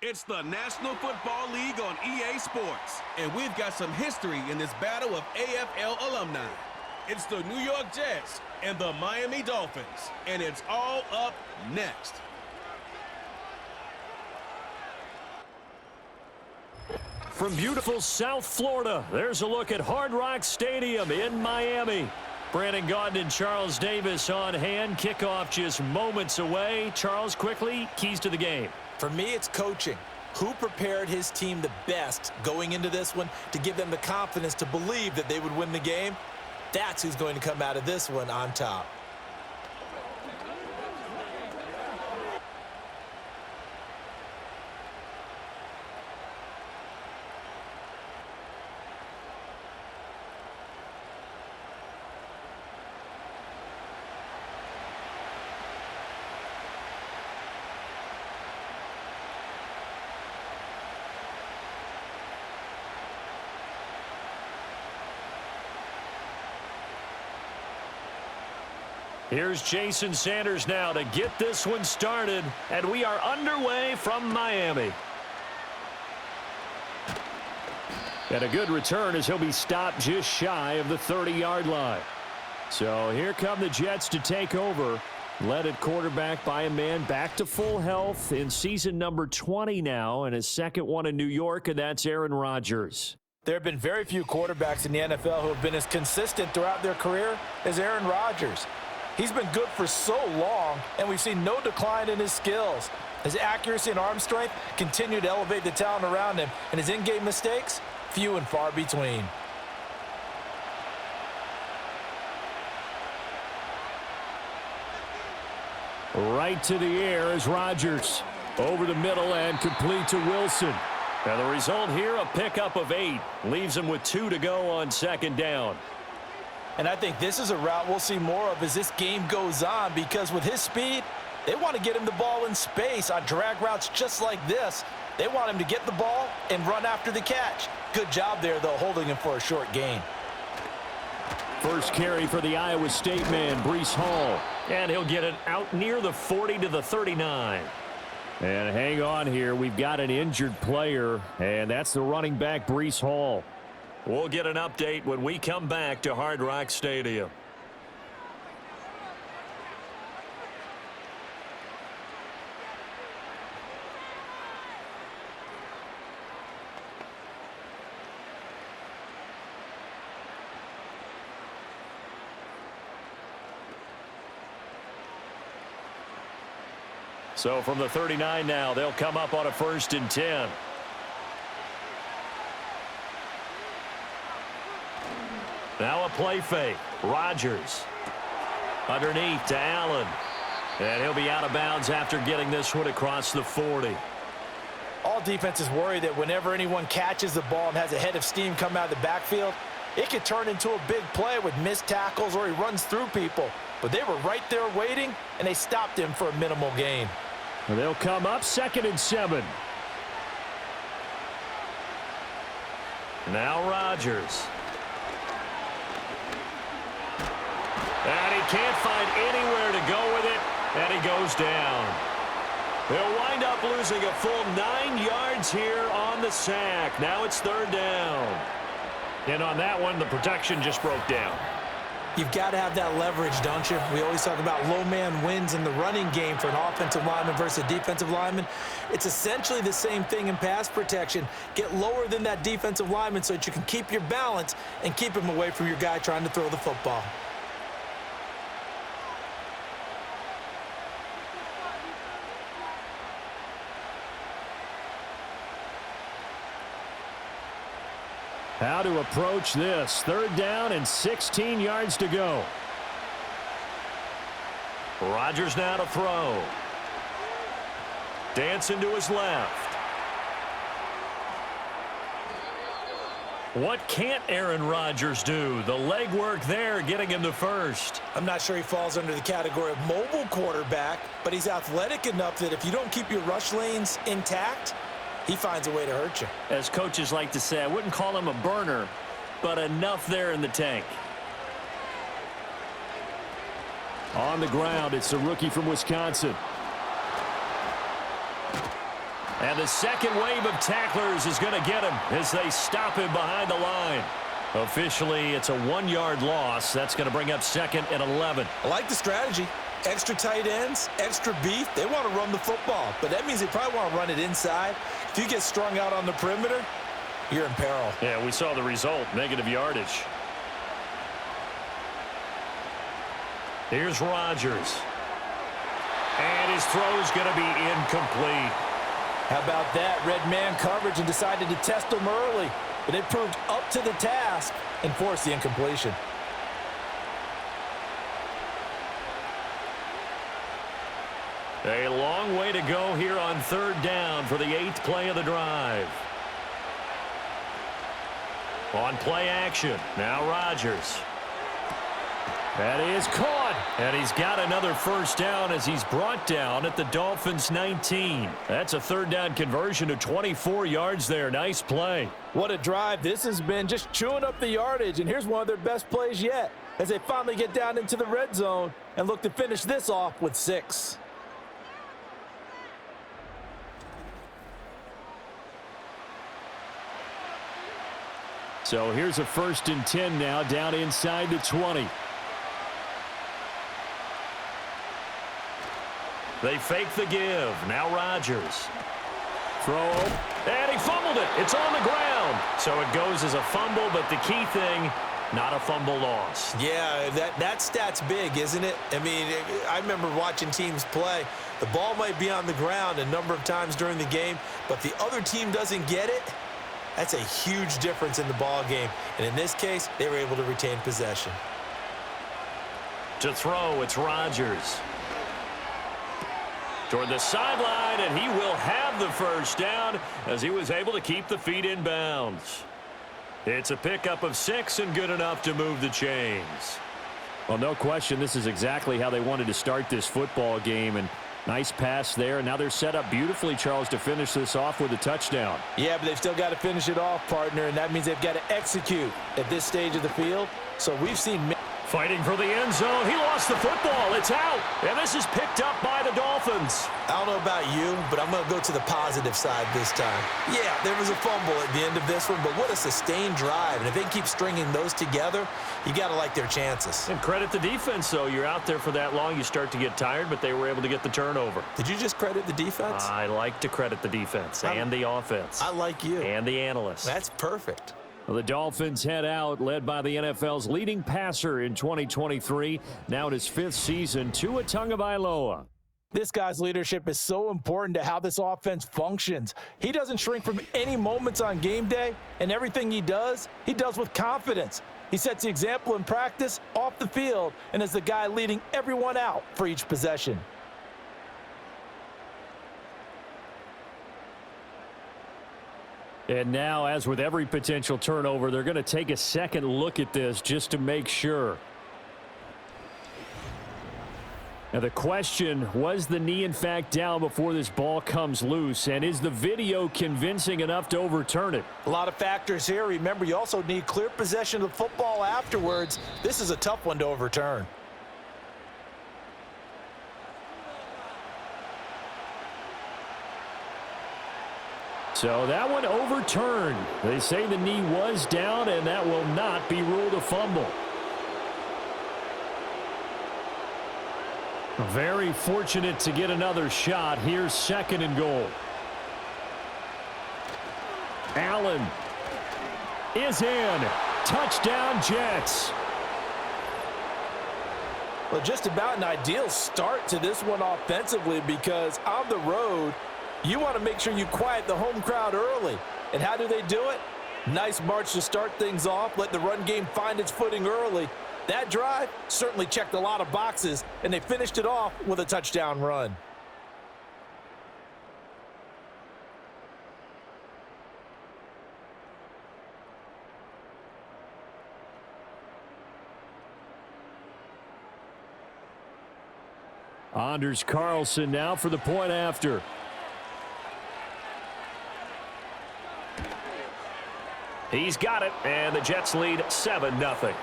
It's the National Football League on EA Sports, and we've got some history in this battle of AFL alumni. It's the New York Jets and the Miami Dolphins, and it's all up next. From beautiful South Florida, there's a look at Hard Rock Stadium in Miami. Brandon Gaudin and Charles Davis on hand. Kickoff just moments away. Charles, quickly, keys to the game. For me, it's coaching. Who prepared his team the best going into this one to give them the confidence to believe that they would win the game? That's who's going to come out of this one on top. Here's Jason Sanders now to get this one started, and we are underway from Miami. And a good return as he'll be stopped just shy of the 30-yard line. So here come the Jets to take over. Led at quarterback by a man back to full health in season number 20 now, and his second one in New York, and that's Aaron Rodgers. There have been very few quarterbacks in the NFL who have been as consistent throughout their career as Aaron Rodgers. He's been good for so long, and we've seen no decline in his skills. His accuracy and arm strength continue to elevate the talent around him, and his in-game mistakes, few and far between. Right to the air is Rodgers. Over the middle and complete to Wilson. And the result here, a pickup of 8. Leaves him with 2 to go on second down. And I think this is a route we'll see more of as this game goes on, because with his speed, they want to get him the ball in space on drag routes just like this. They want him to get the ball and run after the catch. Good job there, though, holding him for a short gain. First carry for the Iowa State man, Breece Hall. And he'll get it out near the 40 to the 39. And hang on here, we've got an injured player, and that's the running back, Breece Hall. We'll get an update when we come back to Hard Rock Stadium. So from the 39 now, they'll come up on a 1st and 10. Now a play fake. Rodgers. Underneath to Allen. And he'll be out of bounds after getting this one across the 40. All defenses worry that whenever anyone catches the ball and has a head of steam come out of the backfield, it could turn into a big play with missed tackles or he runs through people. But they were right there waiting, and they stopped him for a minimal gain. And they'll come up 2nd and 7. Now Rodgers. And he can't find anywhere to go with it, and he goes down. They'll wind up losing a full 9 yards here on the sack. Now it's 3rd down. And on that one, the protection just broke down. You've got to have that leverage, don't you? We always talk about low man wins in the running game for an offensive lineman versus a defensive lineman. It's essentially the same thing in pass protection. Get lower than that defensive lineman so that you can keep your balance and keep him away from your guy trying to throw the football. How to approach this. 3rd down and 16 yards to go. Rodgers now to throw. Dancing to his left. What can't Aaron Rodgers do? The legwork there getting him the 1st. I'm not sure he falls under the category of mobile quarterback, but he's athletic enough that if you don't keep your rush lanes intact, he finds a way to hurt you. As coaches like to say, I wouldn't call him a burner, but enough there in the tank. On the ground, it's the rookie from Wisconsin. And the second wave of tacklers is going to get him as they stop him behind the line. Officially, it's a 1-yard loss. That's going to bring up 2nd and 11. I like the strategy. Extra tight ends, extra beef. They want to run the football, but that means they probably want to run it inside. If you get strung out on the perimeter, you're in peril. Yeah, we saw the result, negative yardage. Here's Rodgers. And his throw's going to be incomplete. How about that? Red man coverage and decided to test them early. But they proved up to the task and forced the incompletion. A long way to go here on 3rd down for the 8th play of the drive. On play action, now Rodgers. That is caught, and he's got another first down as he's brought down at the Dolphins' 19. That's a 3rd down conversion of 24 yards there. Nice play. What a drive this has been, just chewing up the yardage, and here's one of their best plays yet as they finally get down into the red zone and look to finish this off with 6. So here's a 1st and 10 now, down inside the 20. They fake the give. Now Rodgers. Throw. And he fumbled it. It's on the ground. So it goes as a fumble, but the key thing, not a fumble loss. Yeah, that stat's big, isn't it? I mean, I remember watching teams play. The ball might be on the ground a number of times during the game, but the other team doesn't get it. That's a huge difference in the ball game. And in this case, they were able to retain possession. To throw, it's Rodgers. Toward the sideline, and he will have the first down as he was able to keep the feet in bounds. It's a pickup of 6 and good enough to move the chains. Well, no question, this is exactly how they wanted to start this football game, and nice pass there. And now they're set up beautifully, Charles, to finish this off with a touchdown. Yeah, but they've still got to finish it off, partner, and that means they've got to execute at this stage of the field. So we've seen... Fighting for the end zone. He lost the football. It's out. And this is picked up by the Dolphins. I don't know about you, but I'm going to go to the positive side this time. Yeah, there was a fumble at the end of this one, but what a sustained drive. And if they keep stringing those together, you got to like their chances. And credit the defense, though. You're out there for that long, you start to get tired, but they were able to get the turnover. Did you just credit the defense? I like to credit the defense and the offense. I like you. And the analysts. That's perfect. Well, the Dolphins head out, led by the NFL's leading passer in 2023. Now in his 5th season, Tua Tagovailoa. This guy's leadership is so important to how this offense functions. He doesn't shrink from any moments on game day, and everything he does with confidence. He sets the example in practice, off the field, and is the guy leading everyone out for each possession. And now, as with every potential turnover, they're going to take a second look at this just to make sure. Now the question, was the knee in fact down before this ball comes loose? And is the video convincing enough to overturn it? A lot of factors here. Remember, you also need clear possession of the football afterwards. This is a tough one to overturn. So that one overturned. They say the knee was down, and that will not be ruled a fumble. Very fortunate to get another shot. Here's 2nd and goal. Allen is in. Touchdown, Jets. Well, just about an ideal start to this one offensively, because on the road, you want to make sure you quiet the home crowd early. And how do they do it? Nice march to start things off. Let the run game find its footing early. That drive certainly checked a lot of boxes, and they finished it off with a touchdown run. Anders Carlson now for the point after. He's got it, and the Jets lead 7-0.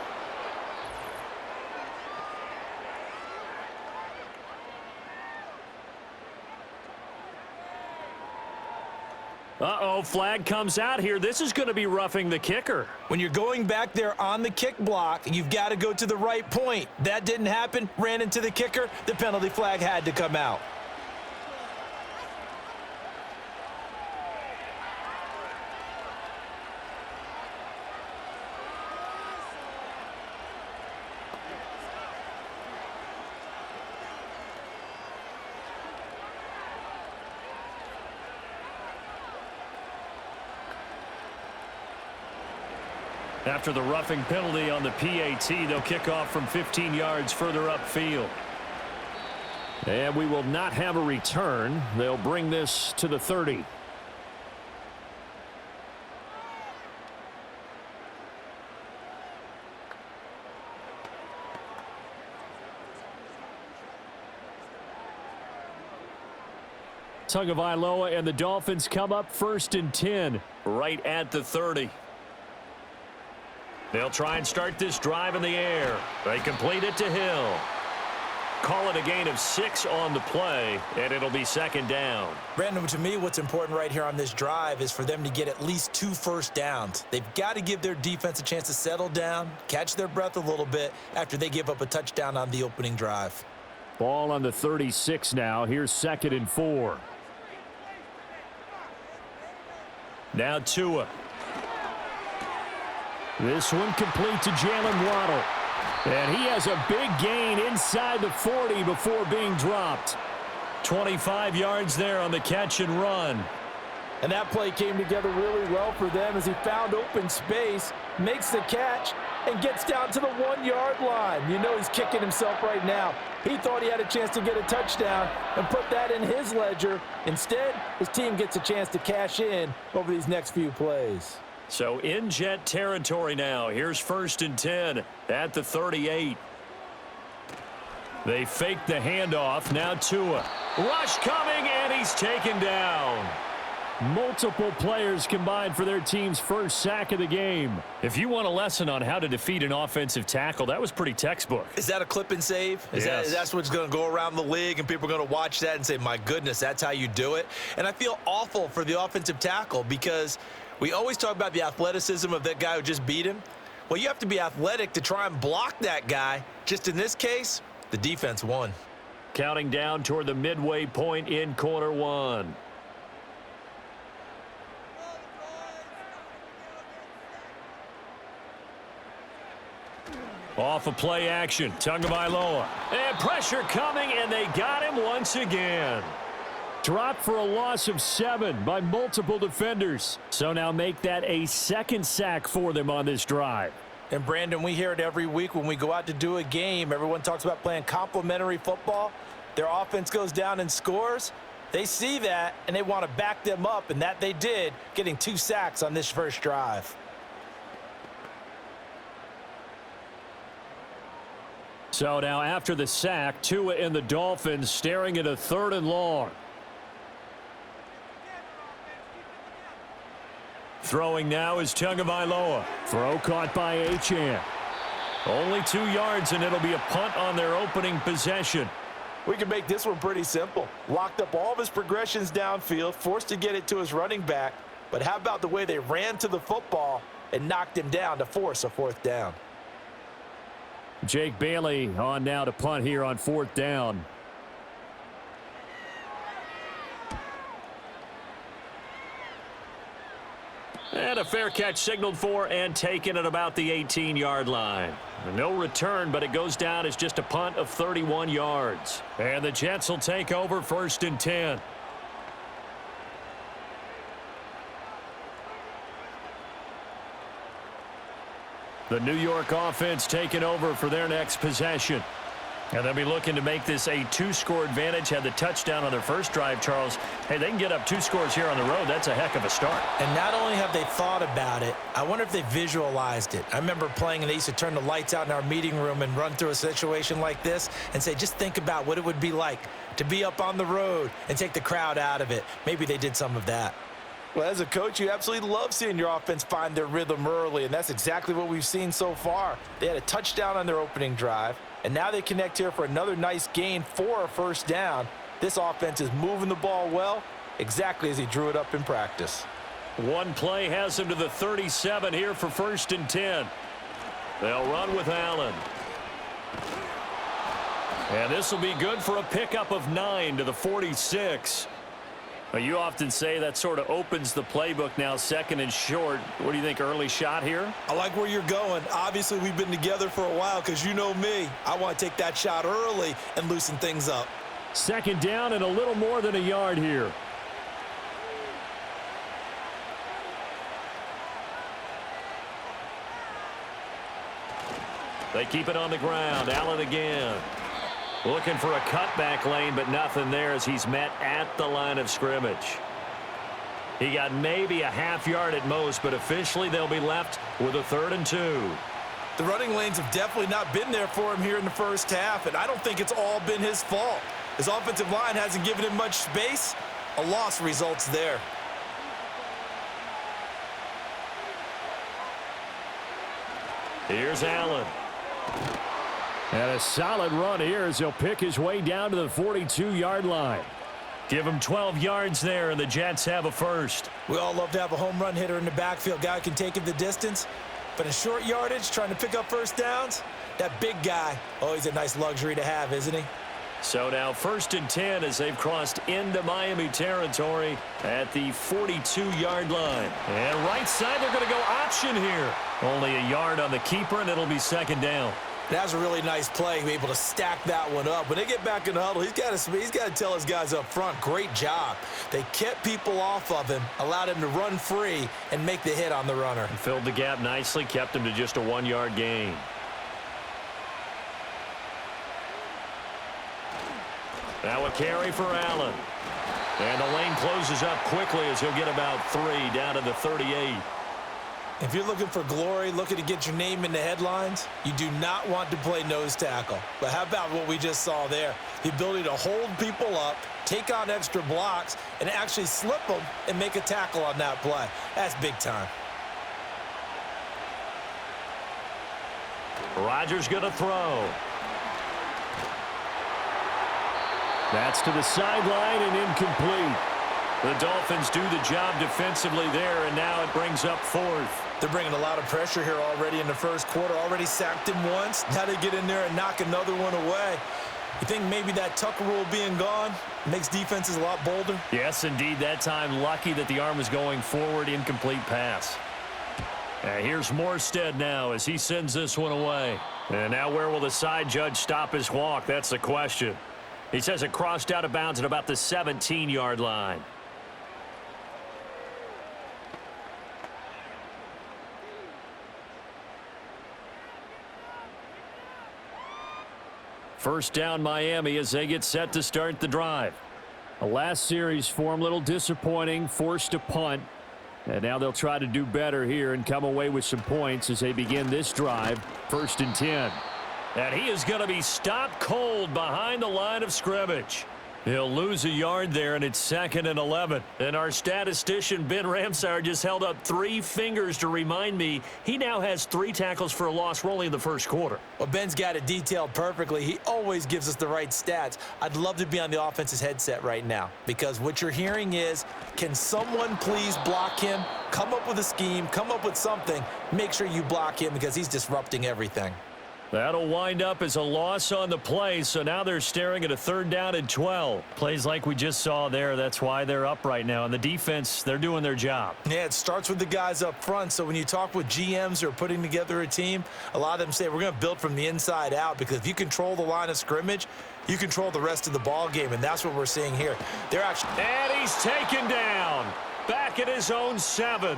Uh-oh, flag comes out here. This is going to be roughing the kicker. When you're going back there on the kick block, you've got to go to the right point. That didn't happen. Ran into the kicker. The penalty flag had to come out. After the roughing penalty on the PAT, they'll kick off from 15 yards further upfield. And we will not have a return. They'll bring this to the 30. Tagovailoa and the Dolphins come up 1st and 10 right at the 30. They'll try and start this drive in the air. They complete it to Hill. Call it a gain of 6 on the play, and it'll be 2nd down. Brandon, to me, what's important right here on this drive is for them to get at least 2 first downs. They've got to give their defense a chance to settle down, catch their breath a little bit after they give up a touchdown on the opening drive. Ball on the 36 now. Here's 2nd and 4. Now Tua. This one complete to Jalen Waddle. And he has a big gain inside the 40 before being dropped. 25 yards there on the catch and run. And that play came together really well for them as he found open space, makes the catch, and gets down to the 1-yard line. You know he's kicking himself right now. He thought he had a chance to get a touchdown and put that in his ledger. Instead, his team gets a chance to cash in over these next few plays. So in Jet territory now. Here's 1st and 10 at the 38. They fake the handoff. Now Tua. Rush coming, and he's taken down. Multiple players combined for their team's first sack of the game. If you want a lesson on how to defeat an offensive tackle, that was pretty textbook. Is that a clip and save? Yes. That's what's going to go around the league, and people are going to watch that and say, my goodness, that's how you do it? And I feel awful for the offensive tackle because we always talk about the athleticism of that guy who just beat him. Well, you have to be athletic to try and block that guy. Just in this case, the defense won. Counting down toward the midway point in quarter one. Off of play action, Tagovailoa. And pressure coming, and they got him once again. Dropped for a loss of 7 by multiple defenders. So now make that a 2nd sack for them on this drive. And Brandon, we hear it every week when we go out to do a game. Everyone talks about playing complementary football. Their offense goes down and scores. They see that, and they want to back them up, and that they did, getting 2 sacks on this first drive. So now after the sack, Tua and the Dolphins staring at a 3rd and long. Throwing now is Tagovailoa. Throw caught by Achane. Only 2 yards, and it'll be a punt on their opening possession. We can make this one pretty simple. Locked up all of his progressions downfield, forced to get it to his running back. But how about the way they ran to the football and knocked him down to force a 4th down? Jake Bailey on now to punt here on 4th down. And a fair catch signaled for and taken at about the 18-yard line. No return, but it goes down as just a punt of 31 yards. And the Jets will take over 1st and 10. The New York offense taking over for their next possession. And they'll be looking to make this a 2-score advantage. Had the touchdown on their first drive, Charles. Hey, they can get up 2 scores here on the road. That's a heck of a start. And not only have they thought about it, I wonder if they visualized it. I remember playing, and they used to turn the lights out in our meeting room and run through a situation like this and say, just think about what it would be like to be up on the road and take the crowd out of it. Maybe they did some of that. Well, as a coach, you absolutely love seeing your offense find their rhythm early, and that's exactly what we've seen so far. They had a touchdown on their opening drive, and now they connect here for another nice gain for a 1st down. This offense is moving the ball well, exactly as he drew it up in practice. One play has him to the 37 here for 1st and 10. They'll run with Allen. And this will be good for a pickup of 9 to the 46. Well, you often say that sort of opens the playbook now, 2nd and short. What do you think, early shot here? I like where you're going. Obviously, we've been together for a while because you know me. I want to take that shot early and loosen things up. 2nd down and a little more than a yard here. They keep it on the ground. Allen again. Looking for a cutback lane, but nothing there as he's met at the line of scrimmage. He got maybe a half yard at most, but officially they'll be left with a 3rd and 2. The running lanes have definitely not been there for him here in the first half, and I don't think it's all been his fault. His offensive line hasn't given him much space. A loss results there. Here's Allen. And a solid run here as he'll pick his way down to the 42-yard line. Give him 12 yards there, and the Jets have a first. We all love to have a home run hitter in the backfield. Guy can take it the distance. But in short yardage, trying to pick up first downs, that big guy, always a nice luxury to have, isn't he? So now 1st and 10 as they've crossed into Miami territory at the 42-yard line. And right side, they're going to go option here. Only a yard on the keeper, and it'll be 2nd down. That's a really nice play, able to stack that one up. When they get back in the huddle, he's got to tell his guys up front, great job. They kept people off of him, allowed him to run free, and make the hit on the runner. And filled the gap nicely, kept him to just a 1-yard gain. Now a carry for Allen. And the lane closes up quickly as he'll get about 3 down to the 38. If you're looking for glory, looking to get your name in the headlines, you do not want to play nose tackle. But how about what we just saw there? The ability to hold people up, take on extra blocks, and actually slip them and make a tackle on that play. That's big time. Rodgers going to throw. That's to the sideline and incomplete. The Dolphins do the job defensively there, and now it brings up 4th. They're bringing a lot of pressure here already in the first quarter. Already sacked him once. Now they get in there and knock another one away. You think maybe that Tucker rule being gone makes defenses a lot bolder? Yes, indeed. That time, lucky that the arm was going forward. Incomplete pass. Here's Morstead now as he sends this one away. And now where will the side judge stop his walk? That's the question. He says it crossed out of bounds at about the 17-yard line. First down Miami as they get set to start the drive. The last series for him, a little disappointing, forced a punt. And now they'll try to do better here and come away with some points as they begin this drive. 1st and 10. And he is going to be stopped cold behind the line of scrimmage. He'll lose a yard there, and it's 2nd and 11. And our statistician, Ben Ramsauer, just held up 3 fingers to remind me he now has 3 tackles for a loss. We're only in the first quarter. Well, Ben's got it detailed perfectly. He always gives us the right stats. I'd love to be on the offense's headset right now because what you're hearing is, can someone please block him? Come up with a scheme. Come up with something. Make sure you block him because he's disrupting everything. That'll wind up as a loss on the play, so now they're staring at a 3rd down and 12. Plays like we just saw there, that's why they're up right now. And the defense, they're doing their job. Yeah, it starts with the guys up front, so when you talk with GMs who are putting together a team, a lot of them say we're going to build from the inside out because if you control the line of scrimmage, you control the rest of the ball game, and that's what we're seeing here. They're actually... And he's taken down, back at his own 7.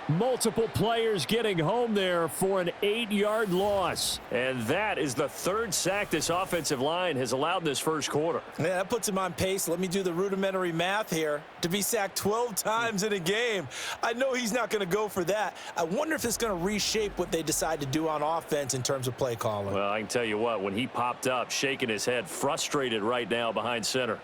Multiple players getting home there for an 8-yard loss. And that is the 3rd sack this offensive line has allowed this first quarter. Yeah, that puts him on pace. Let me do the rudimentary math here. To be sacked 12 times in a game, I know he's not going to go for that. I wonder if it's going to reshape what they decide to do on offense in terms of play calling. Well, I can tell you what, when he popped up, shaking his head, frustrated right now behind center.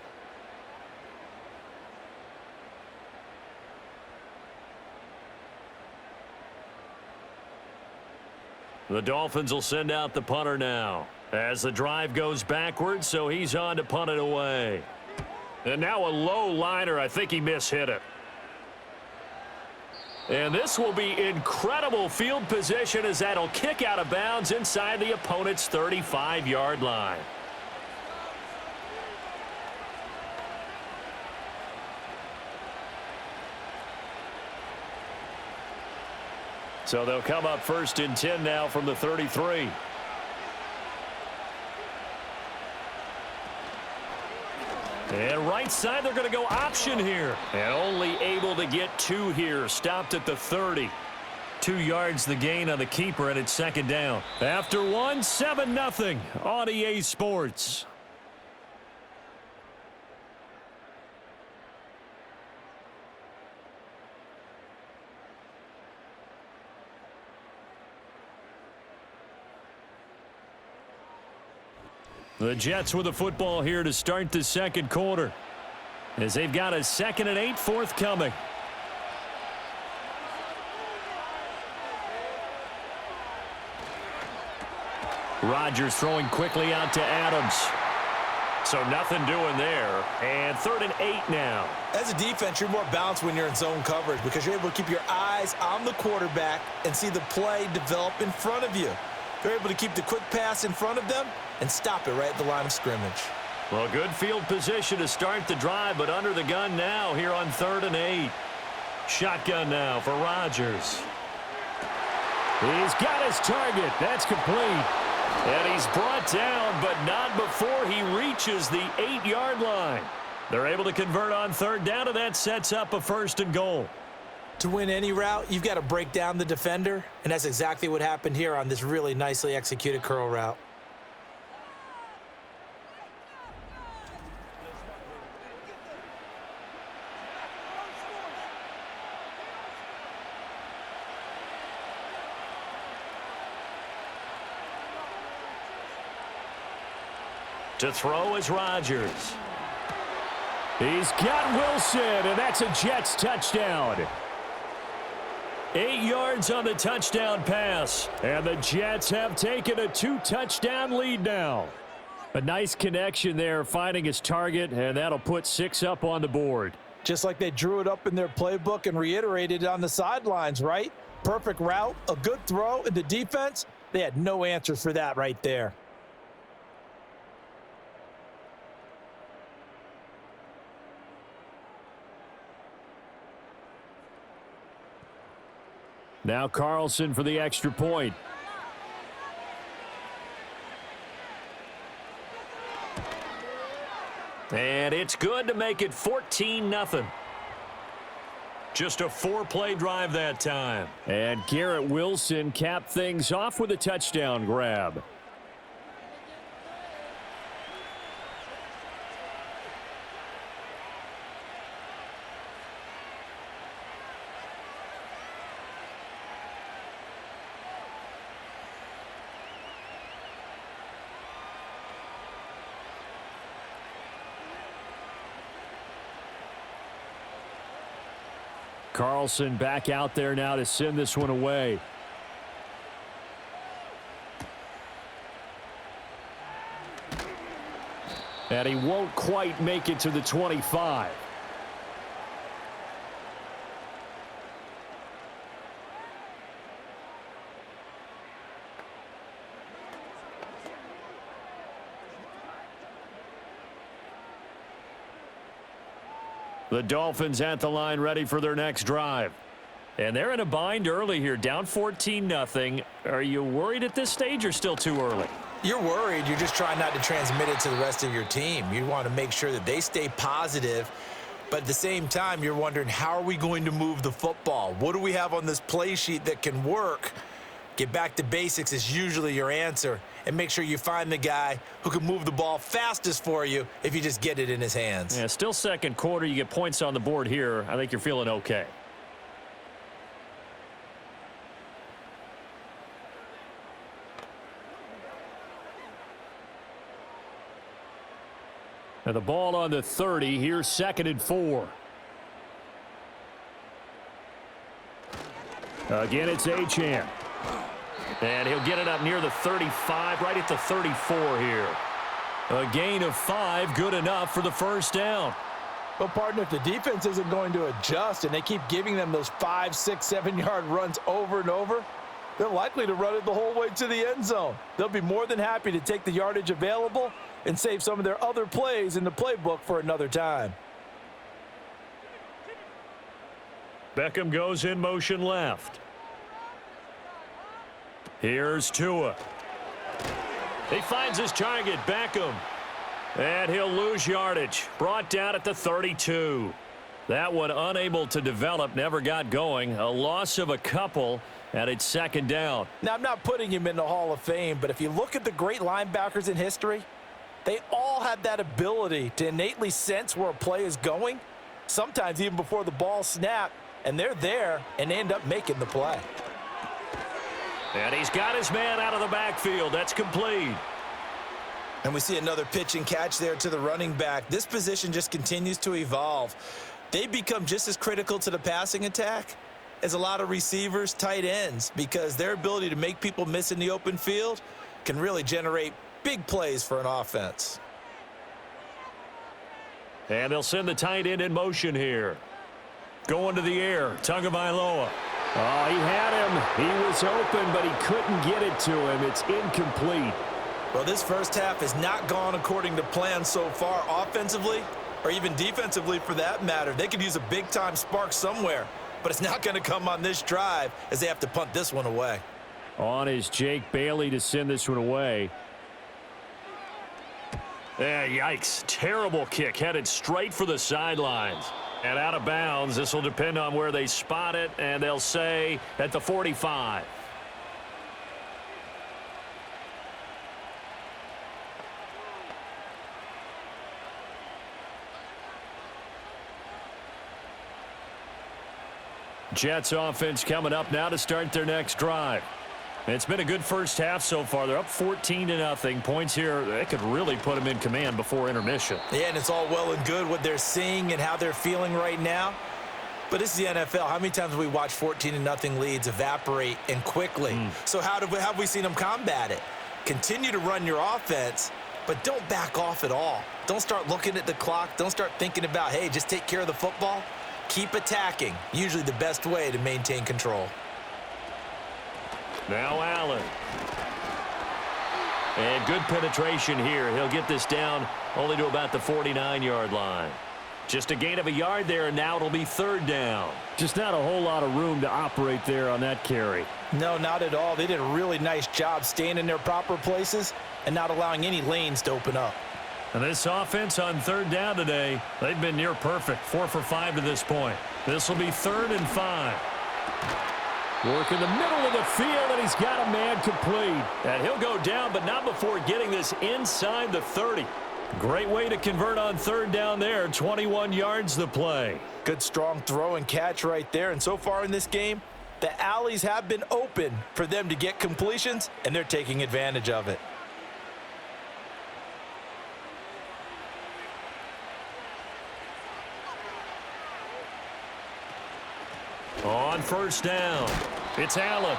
The Dolphins will send out the punter now as the drive goes backwards, so he's on to punt it away. And now a low liner. I think he mishit it. And this will be incredible field position as that'll kick out of bounds inside the opponent's 35-yard line. So they'll come up 1st and 10 now from the 33. And right side, they're going to go option here. And only able to get 2 here. Stopped at the 30. 2 yards the gain on the keeper, and it's 2nd down. After 1, 7-0 on EA Sports. The Jets with the football here to start the 2nd quarter, as they've got a 2nd and 8 forthcoming. Rodgers throwing quickly out to Adams. So nothing doing there. And 3rd and 8 now. As a defense, you're more balanced when you're in zone coverage because you're able to keep your eyes on the quarterback and see the play develop in front of you. You're able to keep the quick pass in front of them and stop it right at the line of scrimmage. Well, good field position to start the drive, but under the gun now here on 3rd and 8. Shotgun now for Rodgers. He's got his target. That's complete. And he's brought down, but not before he reaches the 8-yard line. They're able to convert on 3rd down, and that sets up a 1st and goal. To win any route, you've got to break down the defender, and that's exactly what happened here on this really nicely executed curl route. To throw is Rodgers. He's got Wilson, and that's a Jets touchdown. 8 yards on the touchdown pass, and the Jets have taken a 2-touchdown lead now. A nice connection there, finding his target, and that'll put 6 up on the board. Just like they drew it up in their playbook and reiterated it on the sidelines, right? Perfect route, a good throw, and the defense, they had no answers for that right there. Now Carlson for the extra point. And it's good to make it 14-0. Just a 4-play drive that time. And Garrett Wilson capped things off with a touchdown grab. Carlson back out there now to send this one away. And he won't quite make it to the 25. The Dolphins at the line ready for their next drive. And they're in a bind early here, down 14-0. Are you worried at this stage or still too early? You're worried. You're just trying not to transmit it to the rest of your team. You want to make sure that they stay positive. But at the same time, you're wondering, how are we going to move the football? What do we have on this play sheet that can work? Get back to basics is usually your answer. And make sure you find the guy who can move the ball fastest for you if you just get it in his hands. Yeah, still 2nd quarter. You get points on the board here. I think you're feeling okay. And the ball on the 30. Here's 2nd and 4. Again, it's Achane. And he'll get it up near the 35, right at the 34 here. A gain of 5, good enough for the 1st down. Well, partner, if the defense isn't going to adjust and they keep giving them those 5, 6, 7-yard runs over and over, they're likely to run it the whole way to the end zone. They'll be more than happy to take the yardage available and save some of their other plays in the playbook for another time. Beckham goes in motion left. Here's Tua. He finds his target, Beckham. And he'll lose yardage. Brought down at the 32. That one unable to develop, never got going. A loss of a couple, and it's second down. Now, I'm not putting him in the Hall of Fame, but if you look at the great linebackers in history, they all have that ability to innately sense where a play is going, sometimes even before the ball snapped, and they're there, and they end up making the play. And he's got his man out of the backfield. That's complete. And we see another pitch and catch there to the running back. This position just continues to evolve. They become just as critical to the passing attack as a lot of receivers, tight ends, because their ability to make people miss in the open field can really generate big plays for an offense. And they'll send the tight end in motion here. Going to the air, Tagovailoa. Oh, he had him. He was open, but he couldn't get it to him. It's incomplete. Well, this first half has not gone according to plan so far offensively or even defensively for that matter. They could use a big-time spark somewhere, but it's not going to come on this drive as they have to punt this one away. On is Jake Bailey to send this one away. Yikes. Terrible kick headed straight for the sidelines. And out of bounds. This will depend on where they spot it, and they'll say at the 45. Jets offense coming up now to start their next drive. It's been a good first half so far. They're up 14-0. Points here, they could really put them in command before intermission. Yeah, and it's all well and good what they're seeing and how they're feeling right now. But this is the NFL. How many times have we watched 14-0 leads evaporate and quickly? So how have we seen them combat it? Continue to run your offense, but don't back off at all. Don't start looking at the clock. Don't start thinking about, hey, just take care of the football. Keep attacking. Usually the best way to maintain control. Now Allen. And good penetration here. He'll get this down only to about the 49-yard line. Just a gain of a yard there, and now it'll be third down. Just not a whole lot of room to operate there on that carry. No, not at all. They did a really nice job staying in their proper places and not allowing any lanes to open up. And this offense on third down today, they've been near perfect. 4 for 5 to this point. This will be 3rd and 5. Work in the middle of the field, and he's got a man complete. And he'll go down, but not before getting this inside the 30. Great way to convert on third down there. 21 yards the play. Good strong throw and catch right there. And so far in this game, the alleys have been open for them to get completions, and they're taking advantage of it. On first down, it's Allen.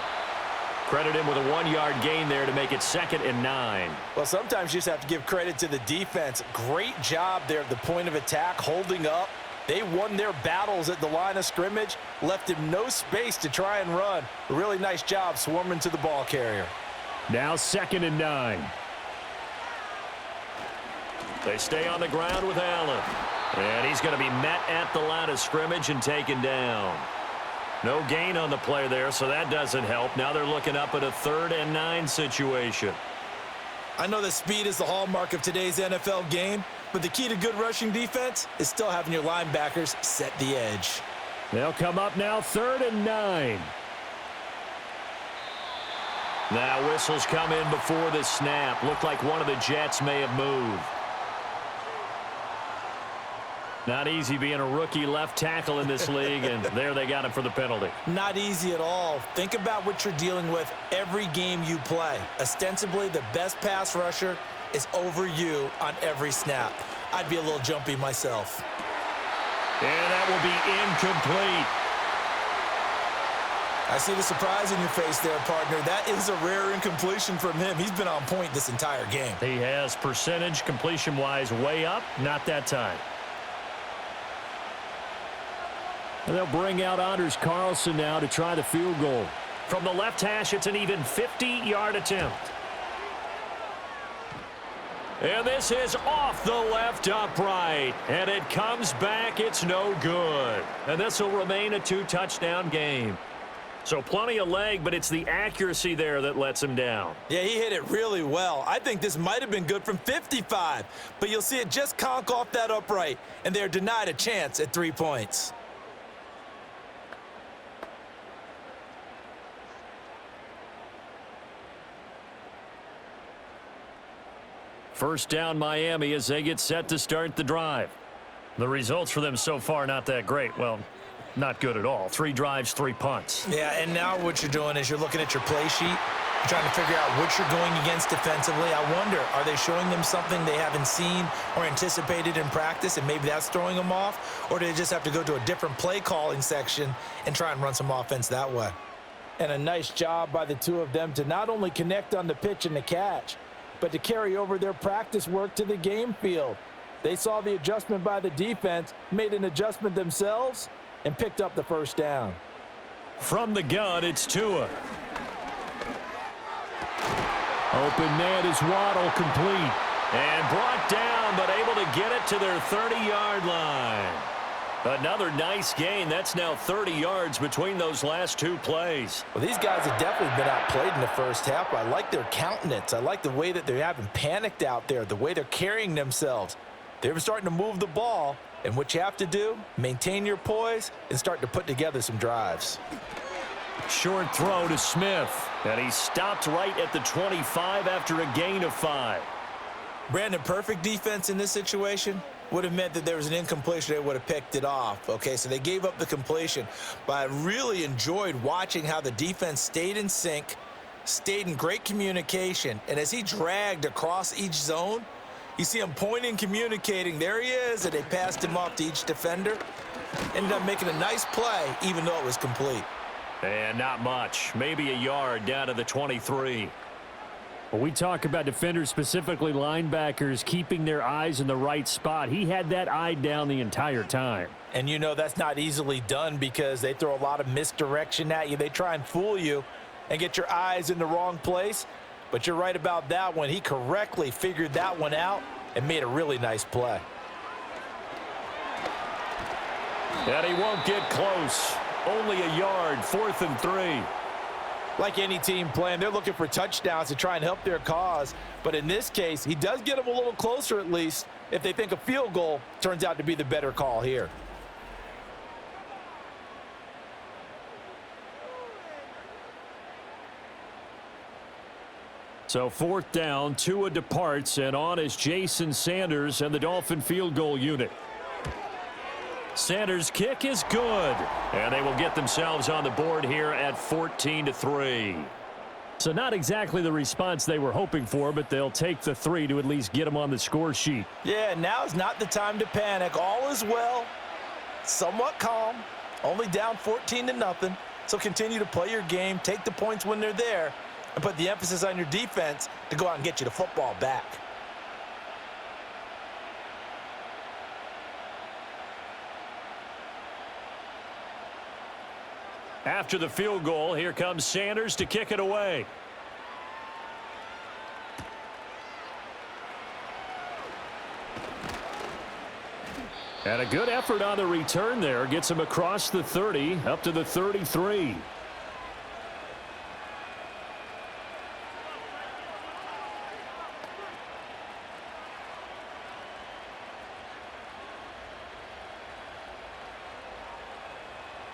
Credit him with a 1-yard gain there to make it 2nd and 9. Well, sometimes you just have to give credit to the defense. Great job there at the point of attack, holding up. They won their battles at the line of scrimmage, left him no space to try and run. A really nice job swarming to the ball carrier. Now 2nd and 9. They stay on the ground with Allen. And he's going to be met at the line of scrimmage and taken down. No gain on the play there, so that doesn't help. Now they're looking up at a 3rd and 9 situation. I know that speed is the hallmark of today's NFL game, but the key to good rushing defense is still having your linebackers set the edge. They'll come up now 3rd and 9. Now whistles come in before the snap. Looked like one of the Jets may have moved. Not easy being a rookie left tackle in this league, and there they got him for the penalty. Not easy at all. Think about what you're dealing with every game you play. Ostensibly, the best pass rusher is over you on every snap. I'd be a little jumpy myself. And that will be incomplete. I see the surprise in your face there, partner. That is a rare incompletion from him. He's been on point this entire game. He has percentage completion-wise way up. Not that time. And they'll bring out Anders Carlson now to try the field goal. From the left hash, it's an even 50-yard attempt. And this is off the left upright. And it comes back. It's no good. And this will remain a 2-touchdown game. So plenty of leg, but it's the accuracy there that lets him down. Yeah, he hit it really well. I think this might have been good from 55. But you'll see it just conk off that upright. And they're denied a chance at 3 points. First down Miami as they get set to start the drive. The results for them so far not that great. Well, not good at all. 3 drives, 3 punts. Yeah, and now what you're doing is you're looking at your play sheet. You're trying to figure out what you're going against defensively. I wonder, are they showing them something they haven't seen or anticipated in practice, and maybe that's throwing them off? Or do they just have to go to a different play calling section and try and run some offense that way? And a nice job by the two of them to not only connect on the pitch and the catch, but to carry over their practice work to the game field. They saw the adjustment by the defense, made an adjustment themselves, and picked up the first down. From the gun, it's Tua. Open man is Waddle, complete. And brought down, but able to get it to their 30-yard line. Another nice gain. That's now 30 yards between those last 2 plays. Well, these guys have definitely been outplayed in the first half. I like their countenance. I like the way that they haven't panicked out there, the way they're carrying themselves. They're starting to move the ball, and what you have to do, maintain your poise and start to put together some drives. Short throw to Smith, and he stopped right at the 25 after a gain of 5. Brandon, perfect defense in this situation would have meant that there was an incompletion. They would have picked it off. Okay, so they gave up the completion. But I really enjoyed watching how the defense stayed in sync, stayed in great communication. And as he dragged across each zone, you see him pointing, communicating. There he is, and they passed him off to each defender. Ended up making a nice play, even though it was complete. And not much. Maybe a yard down to the 23. When we talk about defenders, specifically linebackers, keeping their eyes in the right spot, he had that eye down the entire time. And you know that's not easily done because they throw a lot of misdirection at you. They try and fool you and get your eyes in the wrong place. But you're right about that one. He correctly figured that one out and made a really nice play. And he won't get close. Only a yard, 4th and 3. Like any team playing, they're looking for touchdowns to try and help their cause. But in this case, he does get them a little closer at least if they think a field goal turns out to be the better call here. So 4th down, Tua departs, and on is Jason Sanders and the Dolphin field goal unit. Sanders' kick is good, and they will get themselves on the board here at 14-3. So not exactly the response they were hoping for, but they'll take the 3 to at least get them on the score sheet. Yeah, now is not the time to panic. All is well, somewhat calm, only down 14-0. So continue to play your game, take the points when they're there, and put the emphasis on your defense to go out and get you the football back. After the field goal, here comes Sanders to kick it away. And a good effort on the return there. Gets him across the 30, up to the 33.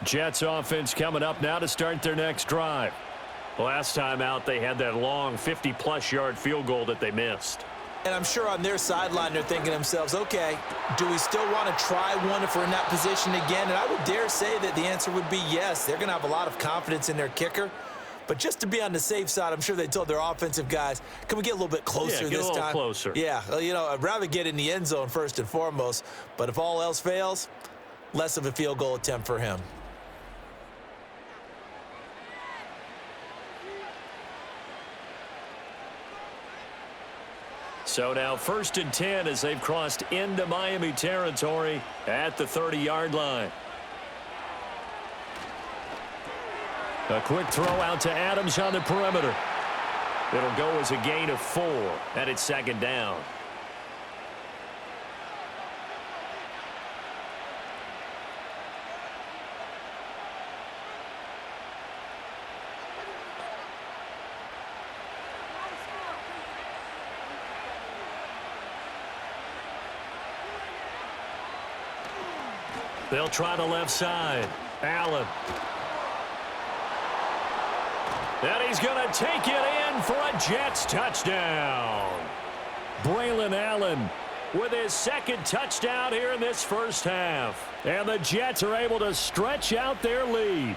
Jets offense coming up now to start their next drive. Last time out, they had that long 50-plus yard field goal that they missed. And I'm sure on their sideline they're thinking to themselves, okay, do we still want to try one if we're in that position again? And I would dare say that the answer would be yes. They're going to have a lot of confidence in their kicker. But just to be on the safe side, I'm sure they told their offensive guys, can we get a little bit closer this time? Yeah, get a little closer. Yeah, well, you know, I'd rather get in the end zone first and foremost. But if all else fails, less of a field goal attempt for him. So now 1st and 10 as they've crossed into Miami territory at the 30-yard line. A quick throw out to Adams on the perimeter. It'll go as a gain of 4, and it's second down. They'll try the left side. Allen. And he's going to take it in for a Jets touchdown. Braylon Allen with his second touchdown here in this first half. And the Jets are able to stretch out their lead.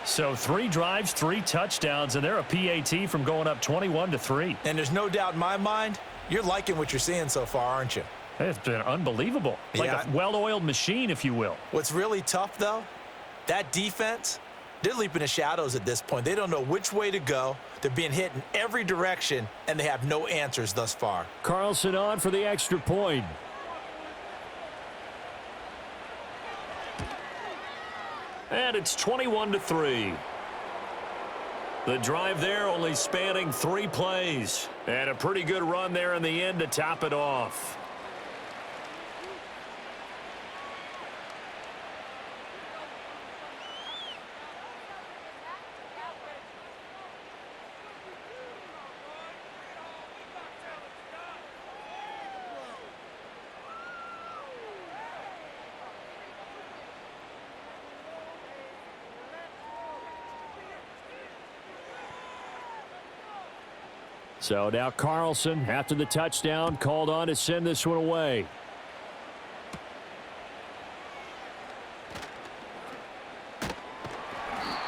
So 3 drives, 3 touchdowns, and they're a PAT from going up 21-3. And there's no doubt in my mind, you're liking what you're seeing so far, aren't you? It's been unbelievable. Like a well-oiled machine, if you will. What's really tough, though, that defense, they're leaping the shadows at this point. They don't know which way to go. They're being hit in every direction, and they have no answers thus far. Carlson on for the extra point. And it's 21-3. The drive there only spanning 3 plays. And a pretty good run there in the end to top it off. So now Carlson, after the touchdown, called on to send this one away.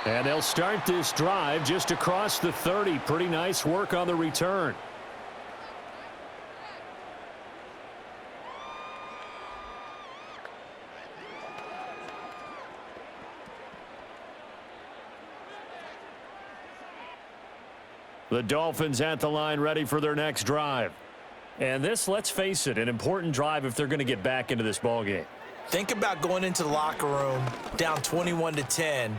And they'll start this drive just across the 30. Pretty nice work on the return. The Dolphins at the line ready for their next drive. And this, let's face it, an important drive if they're going to get back into this ballgame. Think about going into the locker room down 21-10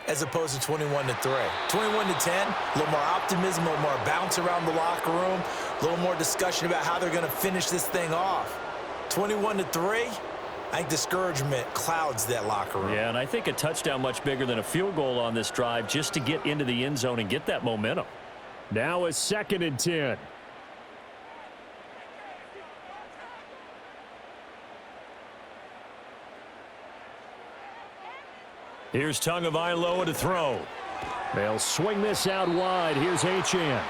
as opposed to 21-3. 21-10, a little more optimism, a little more bounce around the locker room, a little more discussion about how they're going to finish this thing off. 21-3, I think discouragement clouds that locker room. Yeah, and I think a touchdown much bigger than a field goal on this drive just to get into the end zone and get that momentum. Now a 2nd and 10. Here's Tagovailoa to throw. They'll swing this out wide. Here's Achane.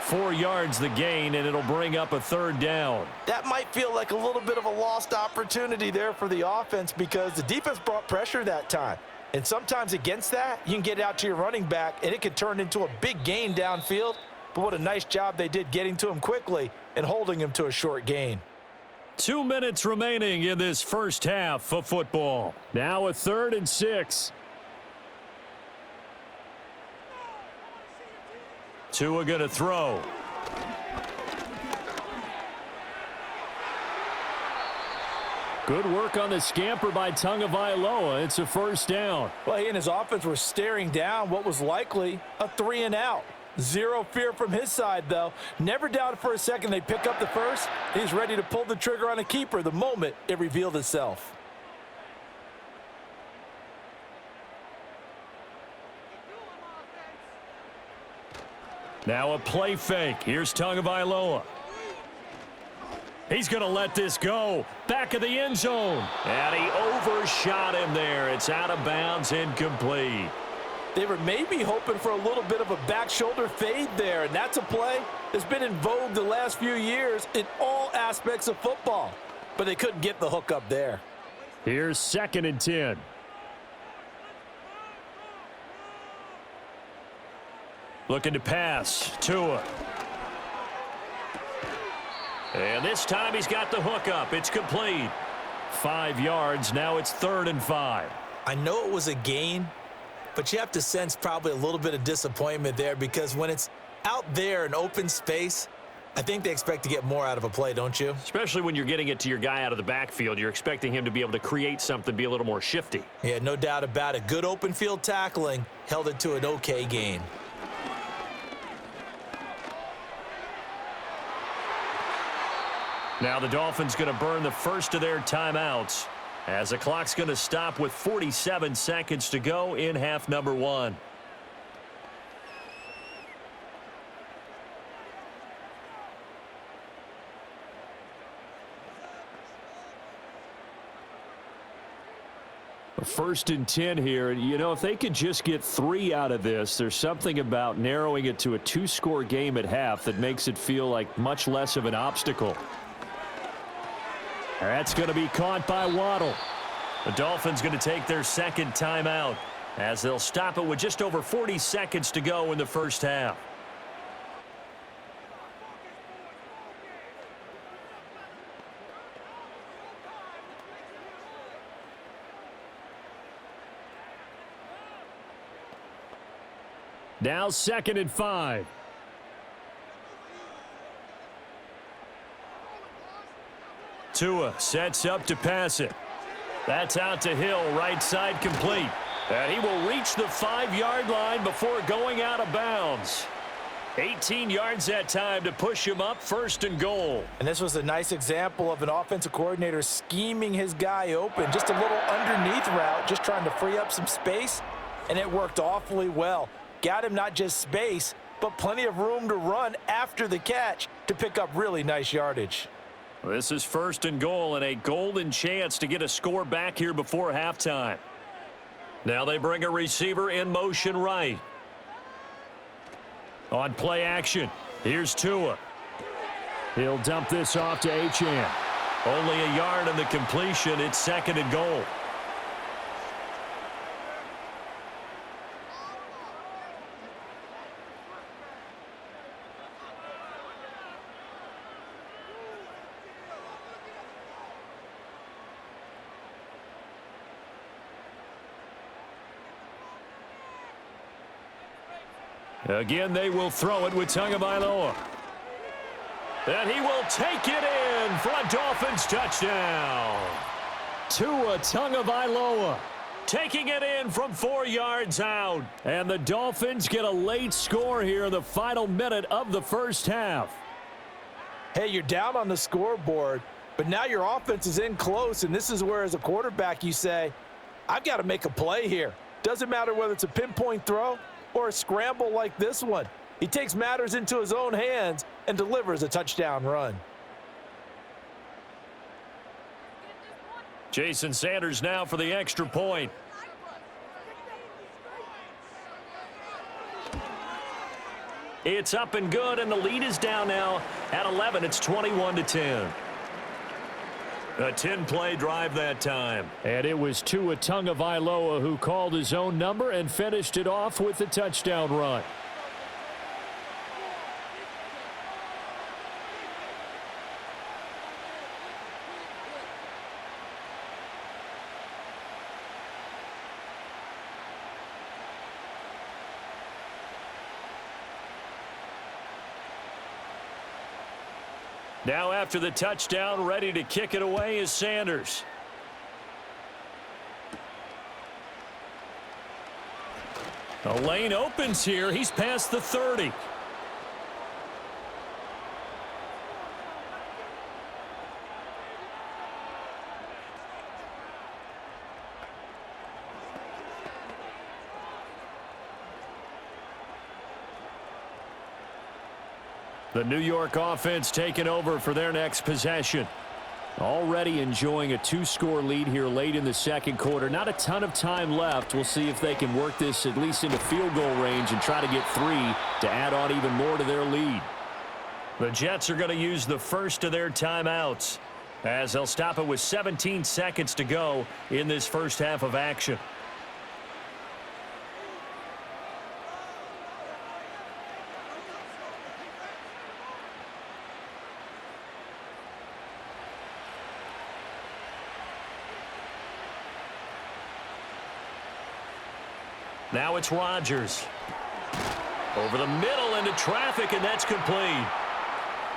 4 yards the gain, and it'll bring up a 3rd down. That might feel like a little bit of a lost opportunity there for the offense because the defense brought pressure that time. And sometimes against that, you can get out to your running back, and it can turn into a big gain downfield. But what a nice job they did getting to him quickly and holding him to a short gain. 2 minutes remaining in this first half of football. Now a 3rd and 6. Tua going to throw. Good work on the scamper by Tagovailoa. It's a 1st down. Well, he and his offense were staring down what was likely a 3-and-out. Zero fear from his side, though. Never doubted for a second they'd pick up the first. He's ready to pull the trigger on a keeper the moment it revealed itself. Now a play fake. Here's Tagovailoa. He's going to let this go. Back of the end zone. And he overshot him there. It's out of bounds, incomplete. They were maybe hoping for a little bit of a back shoulder fade there, and that's a play that's been in vogue the last few years in all aspects of football. But they couldn't get the hook up there. Here's 2nd and 10. Looking to pass. Tua. And this time he's got the hook up. It's complete. 5 yards. Now it's 3rd and 5. I know it was a gain, but you have to sense probably a little bit of disappointment there because when it's out there in open space, I think they expect to get more out of a play, don't you? Especially when you're getting it to your guy out of the backfield. You're expecting him to be able to create something, be a little more shifty. Yeah, no doubt about it. Good open field tackling held it to an okay gain. Now the Dolphins going to burn the first of their timeouts as the clock's going to stop with 47 seconds to go in half number 1. First and 10 here. You know, if they could just get 3 out of this, there's something about narrowing it to a 2-score game at half that makes it feel like much less of an obstacle. That's going to be caught by Waddle. The Dolphins going to take their second timeout as they'll stop it with just over 40 seconds to go in the first half. Now 2nd and 5. Tua sets up to pass it. That's out to Hill, right side complete. And he will reach the 5-yard line before going out of bounds. 18 yards that time to push him up, 1st and goal. And this was a nice example of an offensive coordinator scheming his guy open. Just a little underneath route, just trying to free up some space, and it worked awfully well. Got him not just space, but plenty of room to run after the catch to pick up really nice yardage. This is 1st and goal and a golden chance to get a score back here before halftime. Now they bring a receiver in motion right. On play action, here's Tua. He'll dump this off to Achane. Only a yard on the completion. It's 2nd and goal. Again, they will throw it with Tagovailoa. And he will take it in for a Dolphins touchdown. Tua Tagovailoa taking it in from 4 yards out. And the Dolphins get a late score here in the final minute of the first half. Hey, you're down on the scoreboard, but now your offense is in close, and this is where, as a quarterback, you say, I've got to make a play here. Doesn't matter whether it's a pinpoint throw or a scramble like this one. He takes matters into his own hands and delivers a touchdown run. Jason Sanders now for the extra point. It's up and good, and the lead is down now at 11. It's 21-10. A 10-play drive that time. And it was Tua Tagovailoa who called his own number and finished it off with a touchdown run. Now after the touchdown, ready to kick it away is Sanders. The lane opens here. He's past the 30. The New York offense taking over for their next possession. Already enjoying a 2-score lead here late in the second quarter. Not a ton of time left. We'll see if they can work this at least into field goal range and try to get 3 to add on even more to their lead. The Jets are going to use the first of their timeouts as they'll stop it with 17 seconds to go in this first half of action. Now it's Rodgers. Over the middle into traffic, and that's complete.